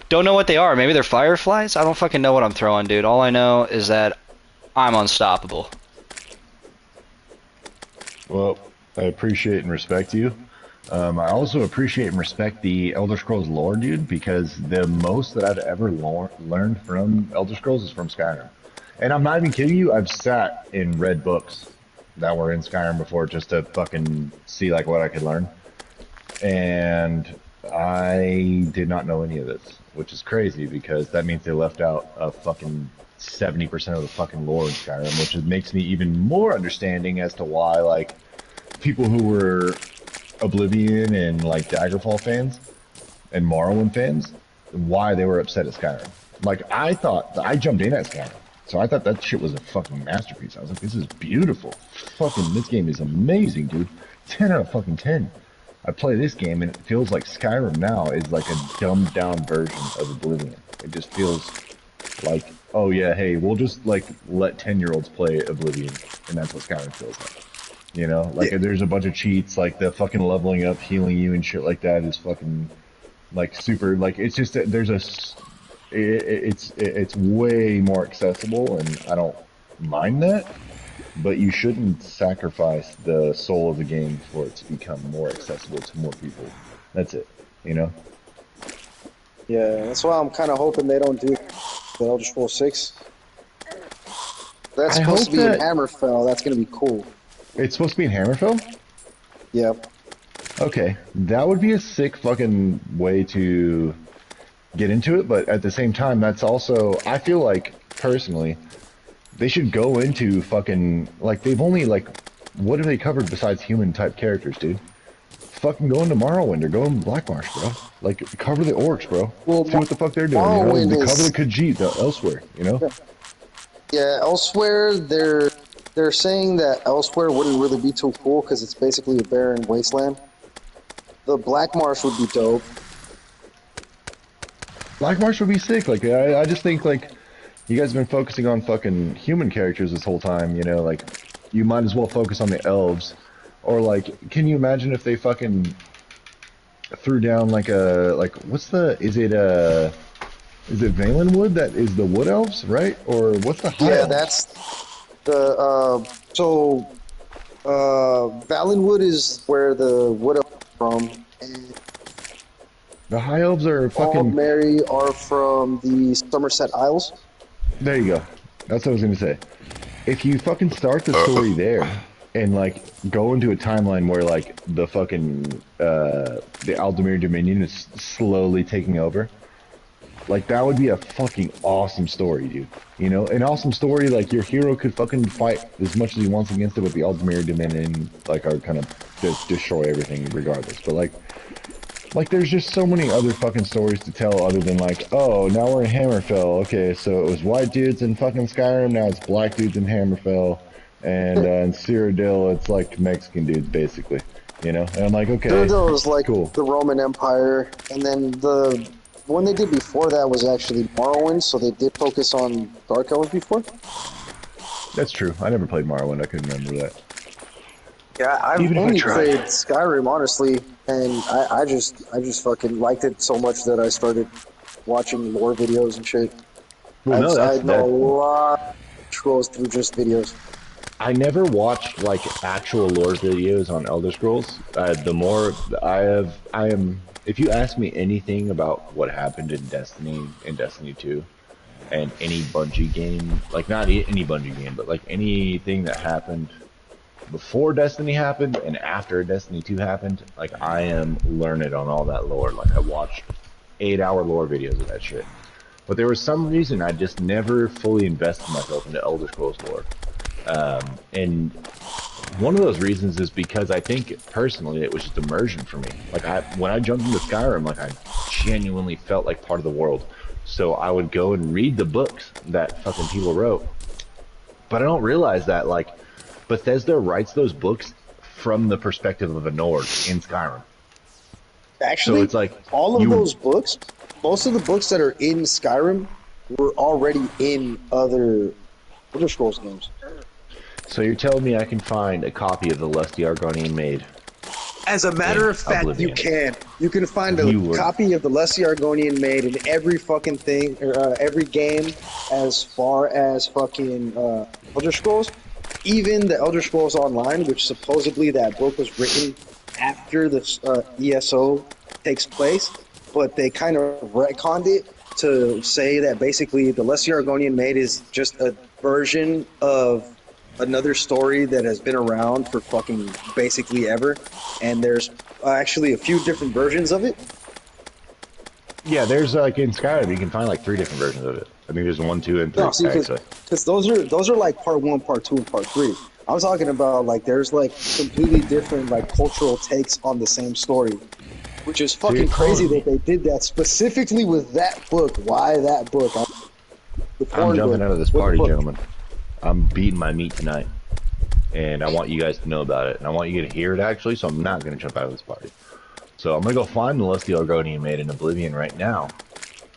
B: Don't know what they are. Maybe they're fireflies? I don't fucking know what I'm throwing, dude. All I know is that I'm unstoppable.
C: Well, I appreciate and respect you. I also appreciate and respect the Elder Scrolls lore, dude, because the most that I've ever learned from Elder Scrolls is from Skyrim. And I'm not even kidding you, I've sat and read books that were in Skyrim before just to fucking see like what I could learn. And I did not know any of this, which is crazy because that means they left out a fucking 70% of the fucking lore in Skyrim, which makes me even more understanding as to why like people who were Oblivion and like Daggerfall fans and Morrowind fans, why they were upset at Skyrim. Like I thought, I jumped in at Skyrim, so I thought that shit was a fucking masterpiece. I was like, this is beautiful. Fucking, this game is amazing, dude. 10 out of fucking 10. I play this game and it feels like Skyrim now is like a dumbed down version of Oblivion. It just feels like, oh yeah, hey, we'll just like let 10-year-olds play Oblivion, and that's what Skyrim feels like. You know, like there's a bunch of cheats, like the fucking leveling up, healing you and shit like that is fucking like super, like it's just, there's a, it's way more accessible, and I don't mind that. But you shouldn't sacrifice the soul of the game for it to become more accessible to more people. That's it, you know?
A: Yeah, that's why I'm kind of hoping they don't do the Elder Scrolls 6. That's supposed to be in Hammerfell. That's going to be cool.
C: It's supposed to be in Hammerfell?
A: Yeah.
C: Okay, that would be a sick fucking way to get into it, but at the same time, that's also, I feel like, personally, they should go into fucking, like, they've only, like, what have they covered besides human-type characters, dude? Fucking go into Morrowind or go into Blackmarsh, bro. Like, cover the orcs, bro.
A: Well,
C: see what the fuck they're doing,
A: Morrowind
C: you know?
A: is...
C: Cover the Khajiit elsewhere, you know?
A: Yeah, elsewhere, they're saying that elsewhere wouldn't really be too cool because it's basically a barren wasteland. The Blackmarsh would be dope.
C: Blackmarsh would be sick. Like, I just think, like, you guys have been focusing on fucking human characters this whole time, you know, like, you might as well focus on the elves. Or, like, can you imagine if they fucking threw down, like, what's the, is it Valenwood that is the wood elves, right? Or what's the high elves?
A: That's the, Valenwood is where the wood elves are from. And
C: the high elves are fucking...
A: Mary are from the Somerset Isles.
C: There you go. That's what I was gonna say. If you fucking start the story there, and like go into a timeline where like the fucking the Aldemir Dominion is slowly taking over, like that would be a fucking awesome story, dude. You know, an awesome story, like your hero could fucking fight as much as he wants against it, but the Aldemir Dominion like are kind of just destroy everything regardless. But like, there's just so many other fucking stories to tell other than like, oh, now we're in Hammerfell. Okay, so it was white dudes in fucking Skyrim, now it's black dudes in Hammerfell. And in Cyrodiil, it's like Mexican dudes, basically. You know? And I'm like, okay,
A: Cyrodiil was like
C: cool.
A: The Roman Empire, and then the one they did before that was actually Morrowind, so they did focus on Dark Elves before.
C: That's true. I never played Morrowind, I couldn't remember that.
A: Yeah, I've only played Skyrim, honestly, and I just fucking liked it so much that I started watching lore videos and shit.
C: Well,
A: I know a lot of Scrolls through just videos.
C: I never watched like actual lore videos on Elder Scrolls. The more I am. If you ask me anything about what happened in Destiny 2, and any Bungie game, like not any Bungie game, but like anything that happened before Destiny happened and after Destiny 2 happened, like I am learned on all that lore. Like I watched 8-hour lore videos of that shit. But there was some reason I just never fully invested myself into Elder Scrolls lore. And one of those reasons is because I think personally it was just immersion for me. Like when I jumped into Skyrim, like I genuinely felt like part of the world. So I would go and read the books that fucking people wrote. But I don't realize that like Bethesda writes those books from the perspective of a Nord in Skyrim.
A: Actually,
C: so it's like
A: all of those books, most of the books that are in Skyrim were already in other Elder Scrolls games.
C: So you're telling me I can find a copy of the Lusty Argonian Maid?
A: As a matter of fact,
C: Oblivion.
A: you can. You can find a copy of the Lusty Argonian Maid in every fucking thing, or every game, as far as fucking Elder Scrolls. Even the Elder Scrolls Online, which supposedly that book was written after the ESO takes place, but they kind of retconned it to say that basically the Lusty Argonian Maid is just a version of another story that has been around for fucking basically ever, and there's actually a few different versions of it.
C: Yeah, there's like in Skyrim you can find like 3 different versions of it. I think there's 1, 2, and 3.
A: No, see, because those are like part 1, part 2, and part 3. I'm talking about like there's like completely different like cultural takes on the same story, which is fucking crazy that they did that specifically with that book. Why that book?
C: I'm jumping out of this party, gentlemen. I'm beating my meat tonight, and I want you guys to know about it, and I want you to hear it actually. So I'm not gonna jump out of this party. So I'm gonna go find the Lusty Argonian Maid in Oblivion right now,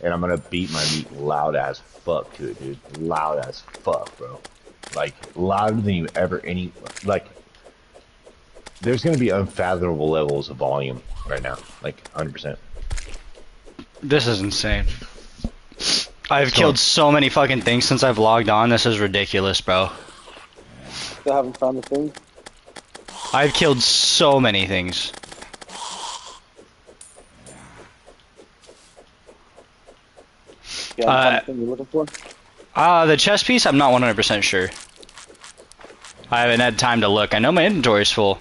C: and I'm gonna beat my meat loud as fuck to it, dude. Loud as fuck, bro. Like louder than you ever like. There's gonna be unfathomable levels of volume right now, like 100%.
B: This is insane. I've killed so many fucking things since I've logged on. This is ridiculous, bro.
A: Still haven't found the thing?
B: I've killed so many things.
A: Yeah, haven't found the thing you're looking for?
B: The chest piece, I'm not 100% sure. I haven't had time to look. I know my inventory's full.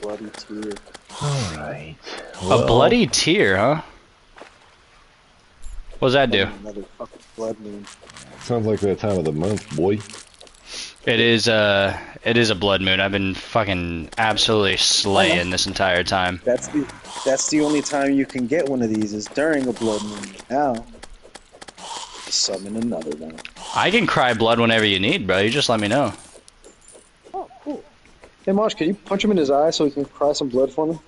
A: Bloody tear.
C: Alright.
B: Well, a bloody tear, huh? What does that do?
A: Another fucking blood moon.
C: Sounds like that time of the month, boy.
B: It is a blood moon. I've been fucking absolutely slaying this entire time.
A: That's the only time you can get one of these is during a blood moon. Now, summon another one.
B: I can cry blood whenever you need, bro. You just let me know.
A: Oh, cool. Hey, Marsh, can you punch him in his eye so he can cry some blood for me?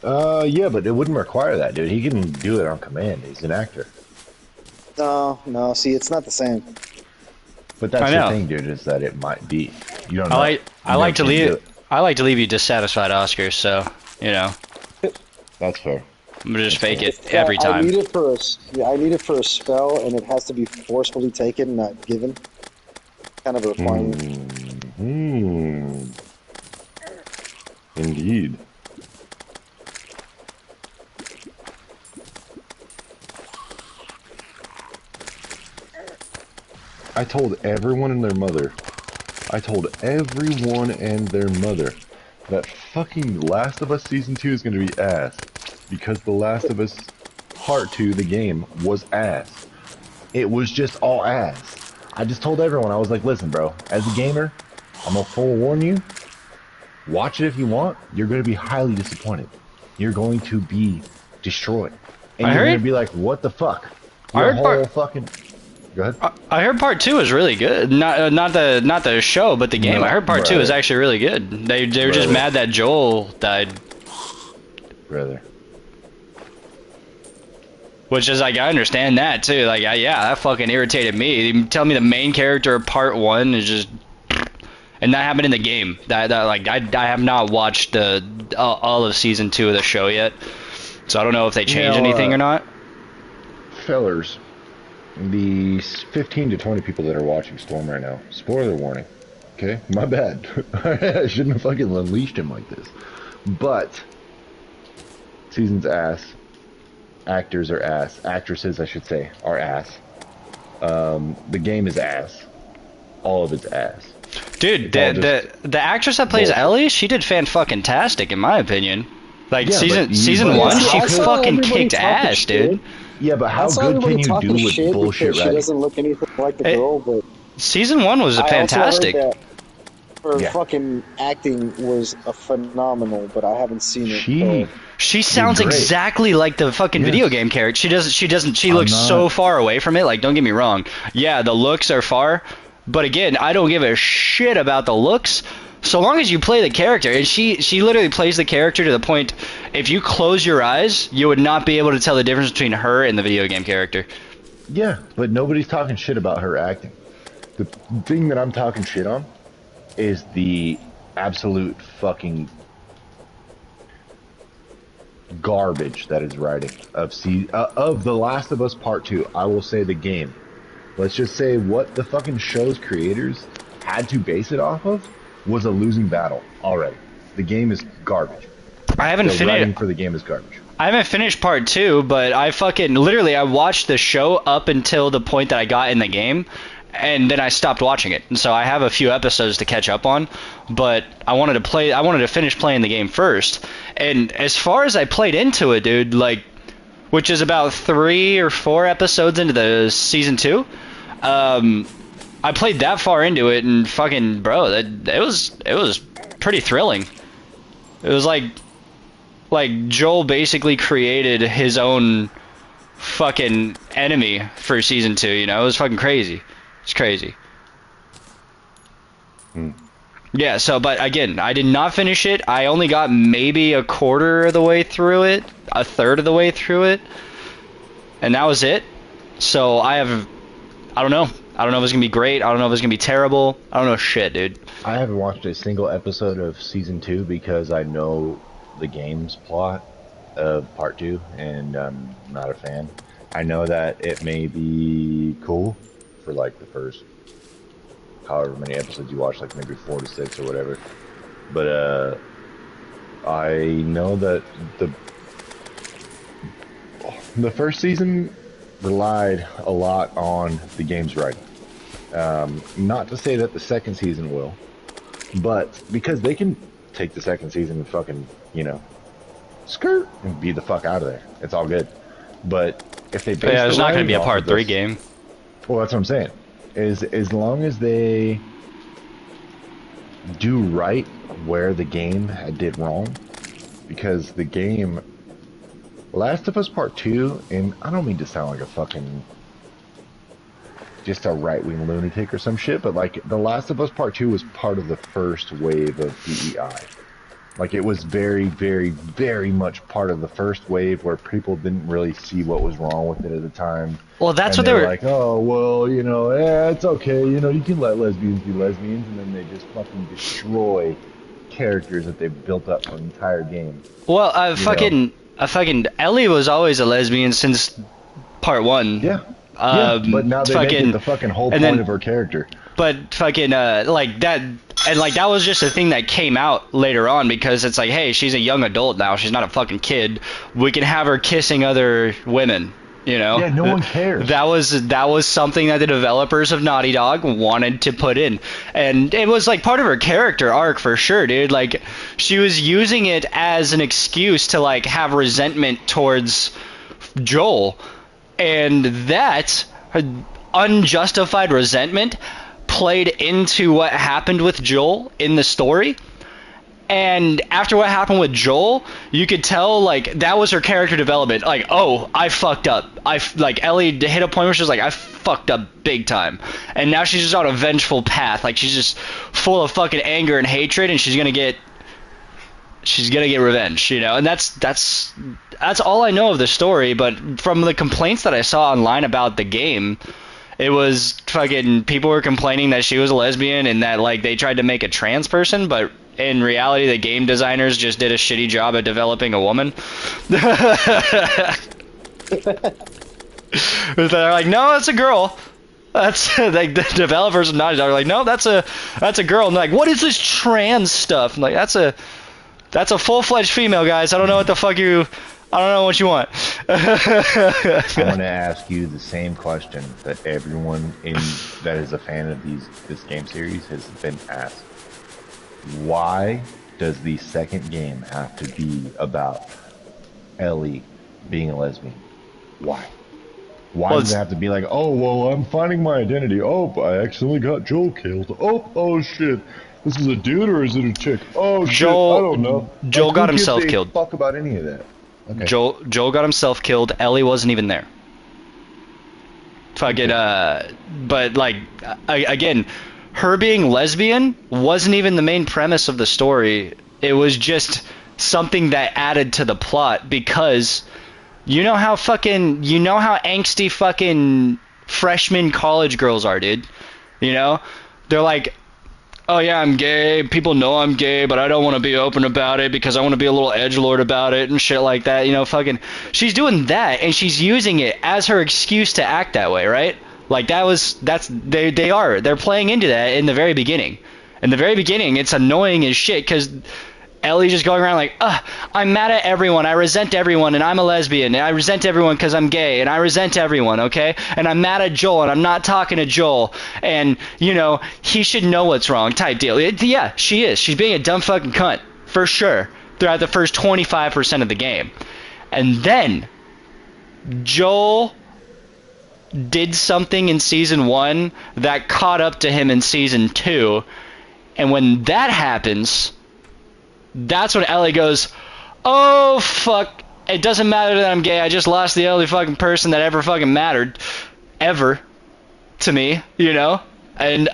C: Yeah, but it wouldn't require that, dude. He can do it on command. He's an actor.
A: No. See, it's not the same.
C: But that's the thing, dude, is that it might be. You don't know.
B: I like to leave you dissatisfied, Oscar. So you know.
C: That's fair.
B: I'm gonna just fake it every time.
A: I need it for a spell, and it has to be forcefully taken, not given. Kind of a requirement.
C: Indeed. I told everyone and their mother. I told everyone and their mother that fucking Last of Us Season 2 is going to be ass. Because The Last of Us Part 2, the game, was ass. It was just all ass. I just told everyone, I was like, listen, bro, as a gamer, I'm going to forewarn you. Watch it if you want. You're going to be highly disappointed. You're going to be destroyed. And you're going to be like, what the fuck? Your whole fucking... Go ahead.
B: I heard part 2 is really good. Not the show, but the game. I heard part 2 is actually really good. They were just mad that Joel died.
C: Brother.
B: Which is like, I understand that too. Like, yeah, that fucking irritated me. You tell me the main character of part 1 is just, and that happened in the game. That like I have not watched the all of season 2 of the show yet, so I don't know if they changed anything or not.
C: Fellers, the 15 to 20 people that are watching Storm right now, spoiler warning. Okay, my bad. I shouldn't have fucking unleashed him like this. But season's ass. Actors are ass. Actresses, I should say, are ass. The game is ass. All of it's ass.
B: Dude, the actress that plays Ellie, she did fan-fucking-tastic, in my opinion. Like,
C: yeah,
B: season 1, she fucking kicked ass, dude.
C: Yeah, but how good can you do with bullshit
A: writing? She doesn't look anything like the girl, but...
B: Season 1 was fantastic.
A: Her fucking acting was phenomenal, but I haven't seen it.
B: She sounds exactly like the fucking video game character. She looks so far away from it. Like, don't get me wrong. Yeah, the looks are far, but again, I don't give a shit about the looks. So long as you play the character, and she literally plays the character to the point, if you close your eyes, you would not be able to tell the difference between her and the video game character.
C: Yeah, but nobody's talking shit about her acting. The thing that I'm talking shit on is the absolute fucking garbage that is writing of The Last of Us Part 2. I will say the game. Let's just say what the fucking show's creators had to base it off of was a losing battle already. The game is garbage.
B: I haven't finished.
C: Writing for the game is garbage.
B: I haven't finished Part 2, but I watched the show up until the point that I got in the game, and then I stopped watching it. And so I have a few episodes to catch up on, but I wanted to finish playing the game first. And as far as I played into it, dude, like, which is about 3 or 4 episodes into the season 2, I played that far into it, and fucking bro, it was pretty thrilling. It was like Joel basically created his own fucking enemy for season 2. You know, it was fucking crazy. It's crazy. Yeah. So, but again, I did not finish it. I only got maybe a quarter of the way through it, a third of the way through it, and that was it. So I don't know. I don't know if it's gonna be great. I don't know if it's gonna be terrible. I don't know shit, dude.
C: I haven't watched a single episode of season 2 because I know the game's plot of part 2, and I'm not a fan. I know that it may be cool for like the first however many episodes you watch, like maybe 4 to 6 or whatever. But I know that the first season relied a lot on the game's writing. Not to say that the second season will, but because they can take the second season and fucking, you know, skirt and be the fuck out of there. It's all good. But if they base
B: there's not going to be a part 3 game.
C: Well, that's what I'm saying. Is as long as they do right where the game did wrong, because the game Last of Us Part 2, and I don't mean to sound like a fucking just a right-wing lunatic or some shit, but like The Last of Us Part 2 was part of the first wave of DEI. Like it was very, very, very much part of the first wave where people didn't really see what was wrong with it at the time.
B: Well, that's what they were
C: like, oh, well, you know, it's okay, you know, you can let lesbians be lesbians, and then they just fucking destroy characters that they've built up for an entire game.
B: Well, fucking Ellie was always a lesbian since part 1.
C: Yeah. But now they make it the fucking whole point of her character.
B: But fucking like that, and like that was just a thing that came out later on, because it's like, hey, she's a young adult now. She's not a fucking kid. We can have her kissing other women. You know?
C: Yeah, no one cares.
B: That was something that the developers of Naughty Dog wanted to put in, and it was like part of her character arc for sure, dude. Like she was using it as an excuse to like have resentment towards Joel, and that unjustified resentment played into what happened with Joel in the story. And after what happened with Joel, you could tell like that was her character development. Like, oh, I fucked up. Like Ellie hit a point where she was like, I fucked up big time, and now she's just on a vengeful path. Like she's just full of fucking anger and hatred, and she's gonna get revenge, you know. And that's all I know of the story. But from the complaints that I saw online about the game, it was fucking people were complaining that she was a lesbian and that like they tried to make a trans person, but in reality the game designers just did a shitty job at developing a woman. They're like, no, it's a girl. That's like the developers are not. They're like, no, that's a girl. And they're like, what is this trans stuff? I'm like, that's a full-fledged female, guys. I don't know what the fuck you. I don't know what you want.
C: I want to ask you the same question that everyone that is a fan of this game series has been asked. Why does the second game have to be about Ellie being a lesbian? Why? Why does it have to be like, oh, well, I'm finding my identity. Oh, I accidentally got Joel killed. Oh shit. This is a dude or is it a chick? Oh shit, I don't know.
B: Joel got himself killed.
C: Fuck about any of that. Okay.
B: Joel got himself killed. Ellie wasn't even there. Fucking, but like, again, her being lesbian wasn't even the main premise of the story. It was just something that added to the plot because you know how angsty fucking freshman college girls are, dude. You know? They're like, oh yeah, I'm gay, people know I'm gay, but I don't want to be open about it because I want to be a little edgelord about it and shit like that, you know, fucking, she's doing that, and she's using it as her excuse to act that way, right? Like, they're playing into that in the very beginning. In the very beginning, it's annoying as shit, because Ellie's just going around like, I'm mad at everyone, I resent everyone, and I'm a lesbian, and I resent everyone because I'm gay, and I resent everyone, okay? And I'm mad at Joel, and I'm not talking to Joel, and, you know, he should know what's wrong, type deal. Yeah, she is. She's being a dumb fucking cunt, for sure, throughout the first 25% of the game. And then, Joel did something in Season 1 that caught up to him in Season 2, and when that happens, that's when Ellie goes, oh, fuck, it doesn't matter that I'm gay, I just lost the only fucking person that ever fucking mattered, ever, to me, you know? And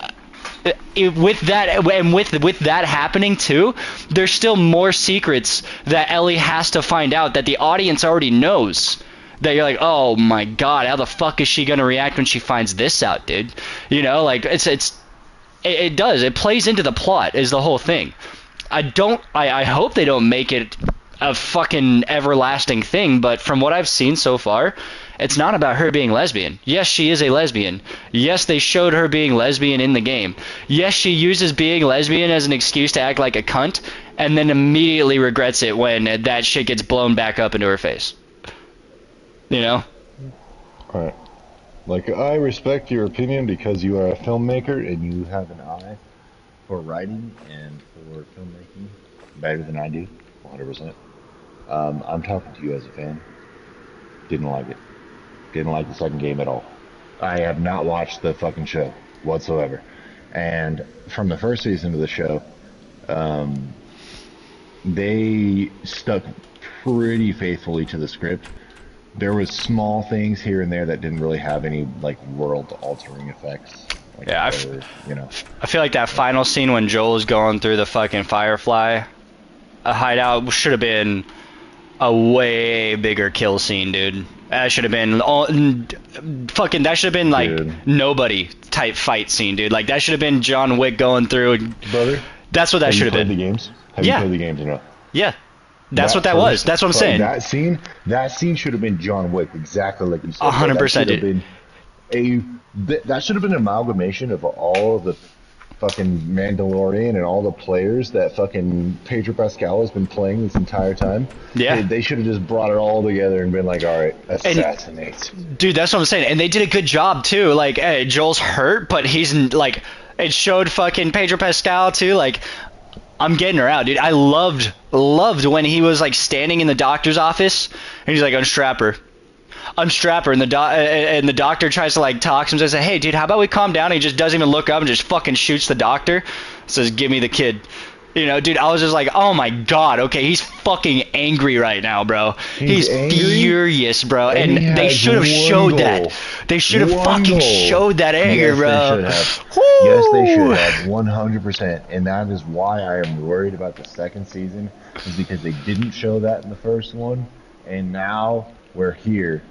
B: with that happening too, there's still more secrets that Ellie has to find out that the audience already knows. That you're like, oh my god, how the fuck is she gonna react when she finds this out, dude? You know, like, it does, it plays into the plot, is the whole thing. I hope they don't make it a fucking everlasting thing, but from what I've seen so far, it's not about her being lesbian. Yes, she is a lesbian. Yes, they showed her being lesbian in the game. Yes, she uses being lesbian as an excuse to act like a cunt, and then immediately regrets it when that shit gets blown back up into her face. You know?
C: Alright. Like, I respect your opinion because you are a filmmaker and you have an eye for writing and for filmmaking better than I do, 100%. I'm talking to you as a fan. Didn't like it. Didn't like the second game at all. I have not watched the fucking show whatsoever. And from the first season of the show, they stuck pretty faithfully to the script. There was small things here and there that didn't really have any, like, world-altering effects. Like,
B: yeah, I feel like that final scene when Joel is going through the fucking Firefly hideout should have been a way bigger kill scene, dude. That should have been that should have been like nobody type fight scene, dude. Like, that should have been John Wick going through. Brother, that's what that should have been.
C: Have you played the games? Have you played the games or no?
B: Yeah. That's what that was. That's what I'm saying.
C: That scene should have been John Wick, exactly like you said.
B: 100%, dude.
C: That should have been an amalgamation of all of the fucking Mandalorian and all the players that fucking Pedro Pascal has been playing this entire time.
B: Yeah.
C: They should have just brought it all together and been like, all right, assassinate.
B: Dude, that's what I'm saying. And they did a good job, too. Like, hey, Joel's hurt, but he's, like, it showed fucking Pedro Pascal, too, like, I'm getting her out, dude. I loved when he was, like, standing in the doctor's office, and he's like, unstrap her, and the doctor tries to, like, talk to him, and says, hey, dude, how about we calm down? And he just doesn't even look up and just fucking shoots the doctor, says, give me the kid. You know, dude, I was just like, oh my god, okay, he's fucking angry right now, bro. He's furious, bro. And they should have showed that. They should have fucking showed that anger, bro.
C: Yes, they should have, 100%. And that is why I am worried about the second season, is because they didn't show that in the first one, and now we're here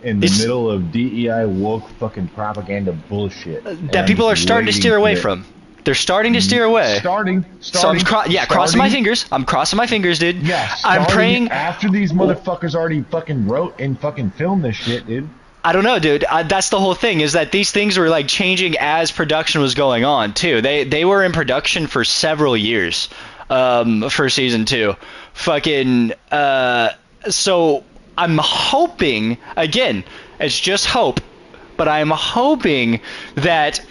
C: in the middle of DEI woke fucking propaganda bullshit
B: that people are starting to steer away from. They're starting to steer away.
C: Starting.
B: So I'm crossing my fingers. I'm crossing my fingers, dude.
C: Yeah,
B: I'm praying.
C: After these motherfuckers already fucking wrote and fucking filmed this shit, dude.
B: I don't know, dude. That's the whole thing, is that these things were like changing as production was going on too. They were in production for several years, for season 2. Fucking so I'm hoping, again, it's just hope, but I'm hoping that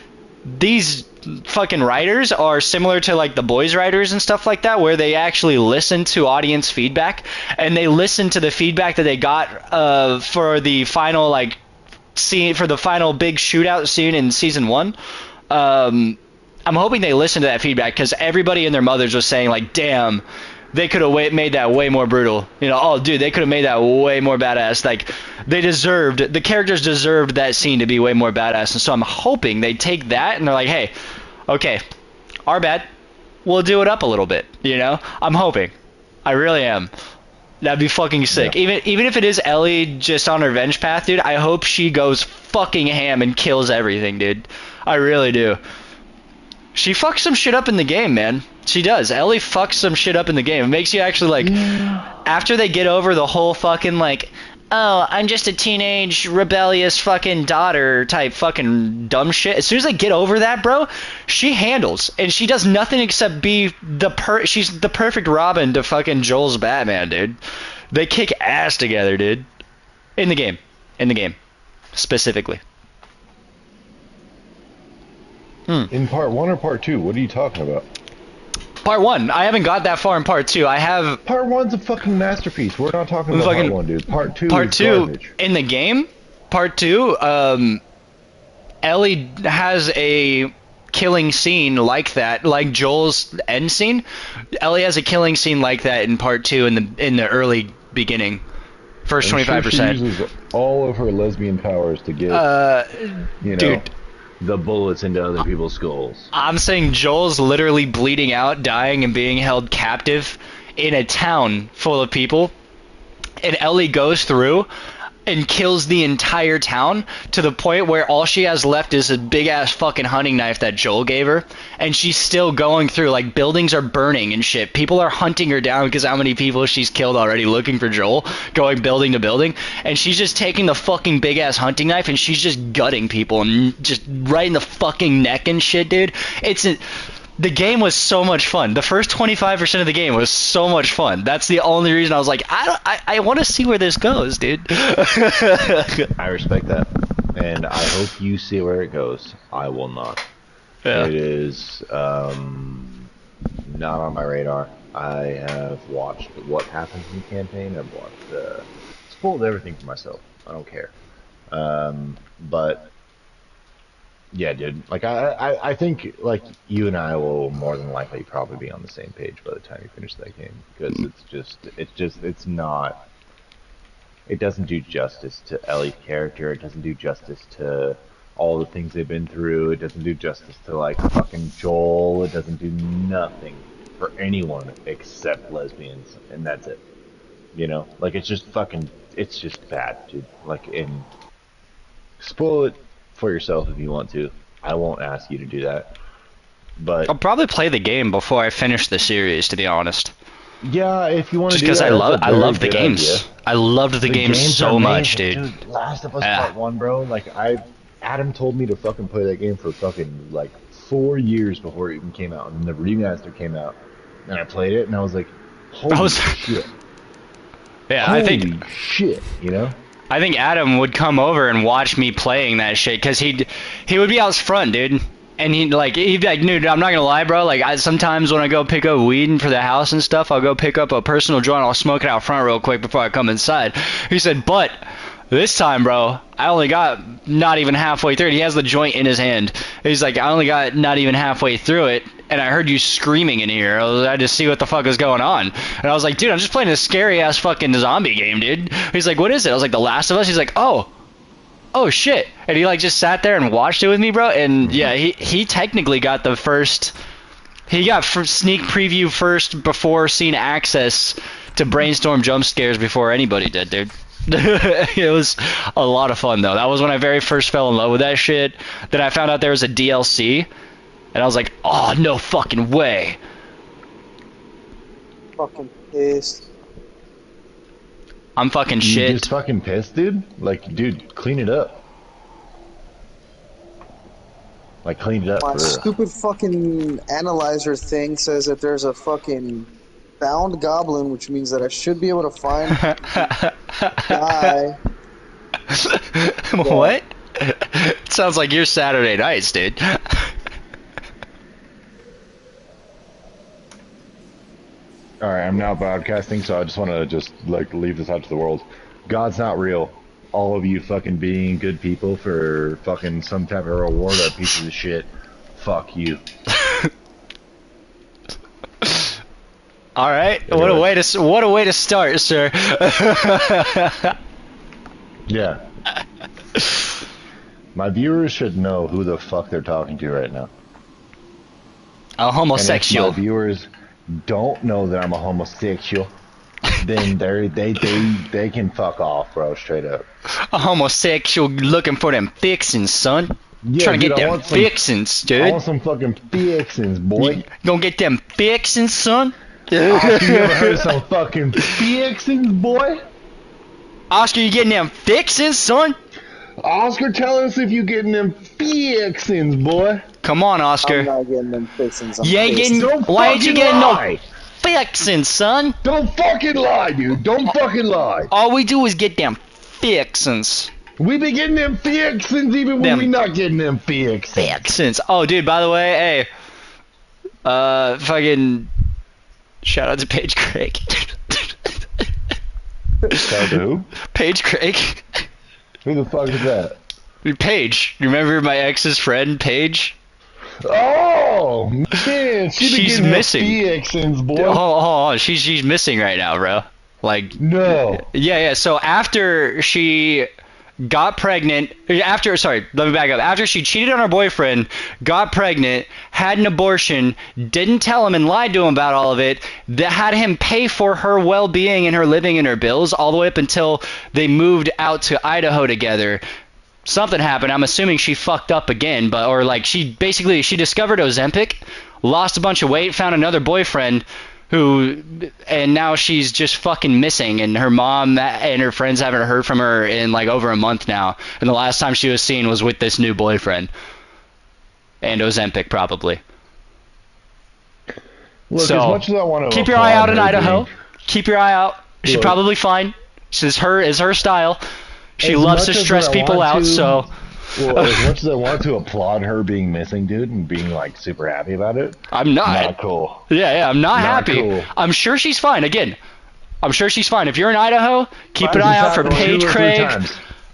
B: these fucking writers are similar to like the boys writers and stuff like that, where they actually listen to audience feedback, and they listen to the feedback that they got for the final like scene, for the final big shootout scene in season 1. I'm hoping they listen to that feedback, because everybody and their mothers was saying like, damn, they could have made that way more brutal. You know, oh dude, they could have made that way more badass. Like, the characters deserved that scene to be way more badass. And so I'm hoping they take that and they're like, hey, okay, our bad, we'll do it up a little bit. You know, I'm hoping. I really am. That'd be fucking sick. Yeah. Even if it is Ellie just on her revenge path, dude, I hope she goes fucking ham and kills everything, dude. I really do. She fucks some shit up in the game, man. She does. Ellie fucks some shit up in the game. It makes you actually like, after they get over the whole fucking like, oh, I'm just a teenage rebellious fucking daughter type fucking dumb shit. As soon as they get over that, bro, she handles, and she does nothing except be she's the perfect Robin to fucking Joel's Batman, dude. They kick ass together, dude. In the game, specifically.
C: In part 1 or part 2? What are you talking about?
B: Part 1. I haven't got that far in part 2. I have.
C: Part 1's a fucking masterpiece. We're not talking about part 1, dude. Part 2
B: Part
C: is
B: 2
C: garbage.
B: In the game. Part 2. Ellie has a killing scene like that, like Joel's end scene. Ellie has a killing scene like that in part 2 in the early beginning. First 25%.
C: She uses all of her lesbian powers to get,
B: dude,
C: the bullets into other people's skulls.
B: I'm saying Joel's literally bleeding out, dying, and being held captive in a town full of people, and Ellie goes through and kills the entire town to the point where all she has left is a big ass fucking hunting knife that Joel gave her, and she's still going through, like, buildings are burning and shit. People are hunting her down because how many people she's killed already looking for Joel, going building to building, and she's just taking the fucking big ass hunting knife and she's just gutting people and just right in the fucking neck and shit, dude. The game was so much fun. The first 25% of the game was so much fun. That's the only reason I was like, I want to see where this goes, dude.
C: I respect that, and I hope you see where it goes. I will not. Yeah. It is not on my radar. I have watched what happens in the campaign. I've watched spoiled everything for myself. I don't care. But yeah, dude. Like I think like you and I will more than likely probably be on the same page by the time you finish that game, because it's not. It doesn't do justice to Ellie's character. It doesn't do justice to all the things they've been through. It doesn't do justice to like fucking Joel. It doesn't do nothing for anyone except lesbians, and that's it. You know, like it's just bad, dude. Like, and spoil it for yourself if you want to. I won't ask you to do that. But
B: I'll probably play the game before I finish the series, to be honest.
C: Yeah, if you want to do that.
B: Just because I love the games.
C: Idea.
B: I loved the games so much, dude.
C: Last of Us Part 1, bro. Like, Adam told me to fucking play that game for fucking like 4 years before it even came out, and the remaster came out, and I played it, and I was like, holy shit.
B: Yeah,
C: holy
B: I think
C: shit, you know.
B: I think Adam would come over and watch me playing that shit, because he would be out front, dude. And he'd be like, dude, I'm not gonna lie, bro. Like, sometimes when I go pick up weed for the house and stuff, I'll go pick up a personal joint. I'll smoke it out front real quick before I come inside. He said, but this time, bro, I only got not even halfway through it. He has the joint in his hand. He's like, I only got not even halfway through it, and I heard you screaming in here. I had to see what the fuck is going on. And I was like, dude, I'm just playing a scary-ass fucking zombie game, dude. He's like, what is it? I was like, The Last of Us? He's like, oh shit. And he like just sat there and watched it with me, bro. And yeah, he technically got the first, he got sneak preview first before seeing access to BrainStorm jump scares before anybody did, dude. It was a lot of fun though. That was when I very first fell in love with that shit. Then I found out there was a DLC And I was like, oh, no fucking way.
A: Fucking pissed.
B: I'm fucking
C: You
B: shit.
C: just fucking pissed, dude? Like, dude, clean it up. Like, clean it up.
A: My stupid fucking analyzer thing says that there's a fucking bound goblin, which means that I should be able to find the guy.
B: What? Sounds like your Saturday nights, dude.
C: Alright, I'm now broadcasting, so I just want to like, leave this out to the world. God's not real. All of you fucking being good people for fucking some type of reward are pieces of shit. Fuck you.
B: All right. What a way to start, sir.
C: Yeah. My viewers should know who the fuck they're talking to right now.
B: A homosexual.
C: And if my viewers don't know that I'm a homosexual, then they can fuck off, bro, straight up.
B: A homosexual looking for them fixins, son.
C: Yeah,
B: Trying to
C: dude,
B: get them fixins, dude.
C: I want some fucking fixins, boy.
B: You gonna get them fixins, son?
C: Oscar, you ever heard of some fucking fixins, boy?
B: Oscar, you getting them fixins, son?
C: Oscar, tell us if you getting them fixins, boy.
B: Come on, Oscar.
A: I'm not getting them fixins.
B: You ain't getting.
C: Don't
B: Why ain't you
C: fucking
B: getting
C: lie.
B: no fixins, son?
C: Don't fucking lie, dude. Don't fucking lie.
B: All we do is get them fixins.
C: We be getting them fixins even when we not getting them fixins.
B: Fixins. Oh, dude, by the way, hey. Fucking. Shout out to Paige Craig.
C: Shout out to who?
B: Paige Craig.
C: Who the fuck is that?
B: Paige. You remember my ex's friend, Paige?
C: Oh, man.
B: She's missing.
C: Fixins, boy.
B: Hold on. She's missing right now, bro. Like.
C: No.
B: Yeah. So after she got pregnant, sorry, let me back up. After she cheated on her boyfriend, got pregnant, had an abortion, didn't tell him and lied to him about all of it, that had him pay for her well-being and her living and her bills all the way up until they moved out to Idaho together. Something happened. I'm assuming she fucked up again, she discovered Ozempic, lost a bunch of weight, found another boyfriend, and now she's just fucking missing, and her mom and her friends haven't heard from her in like over a month now, and the last time she was seen was with this new boyfriend. And Ozempic, probably.
C: Look,
B: so,
C: as much as I want to
B: keep your eye out in Idaho. Keep your eye out. She's probably fine. This is her style. She loves to stress people out, so...
C: Well, as much as I want to applaud her being missing, dude, and being, like, super happy about it...
B: I'm not.
C: Not cool.
B: Yeah, I'm not happy.
C: Cool.
B: I'm sure she's fine. Again, I'm sure she's fine. If you're in Idaho, keep an eye out for Paige Craig.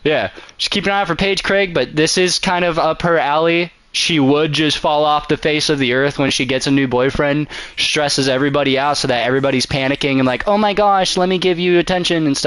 B: Yeah, just keep an eye out for Paige Craig, but this is kind of up her alley. She would just fall off the face of the earth when she gets a new boyfriend, stresses everybody out so that everybody's panicking and like, oh my gosh, let me give you attention and stuff.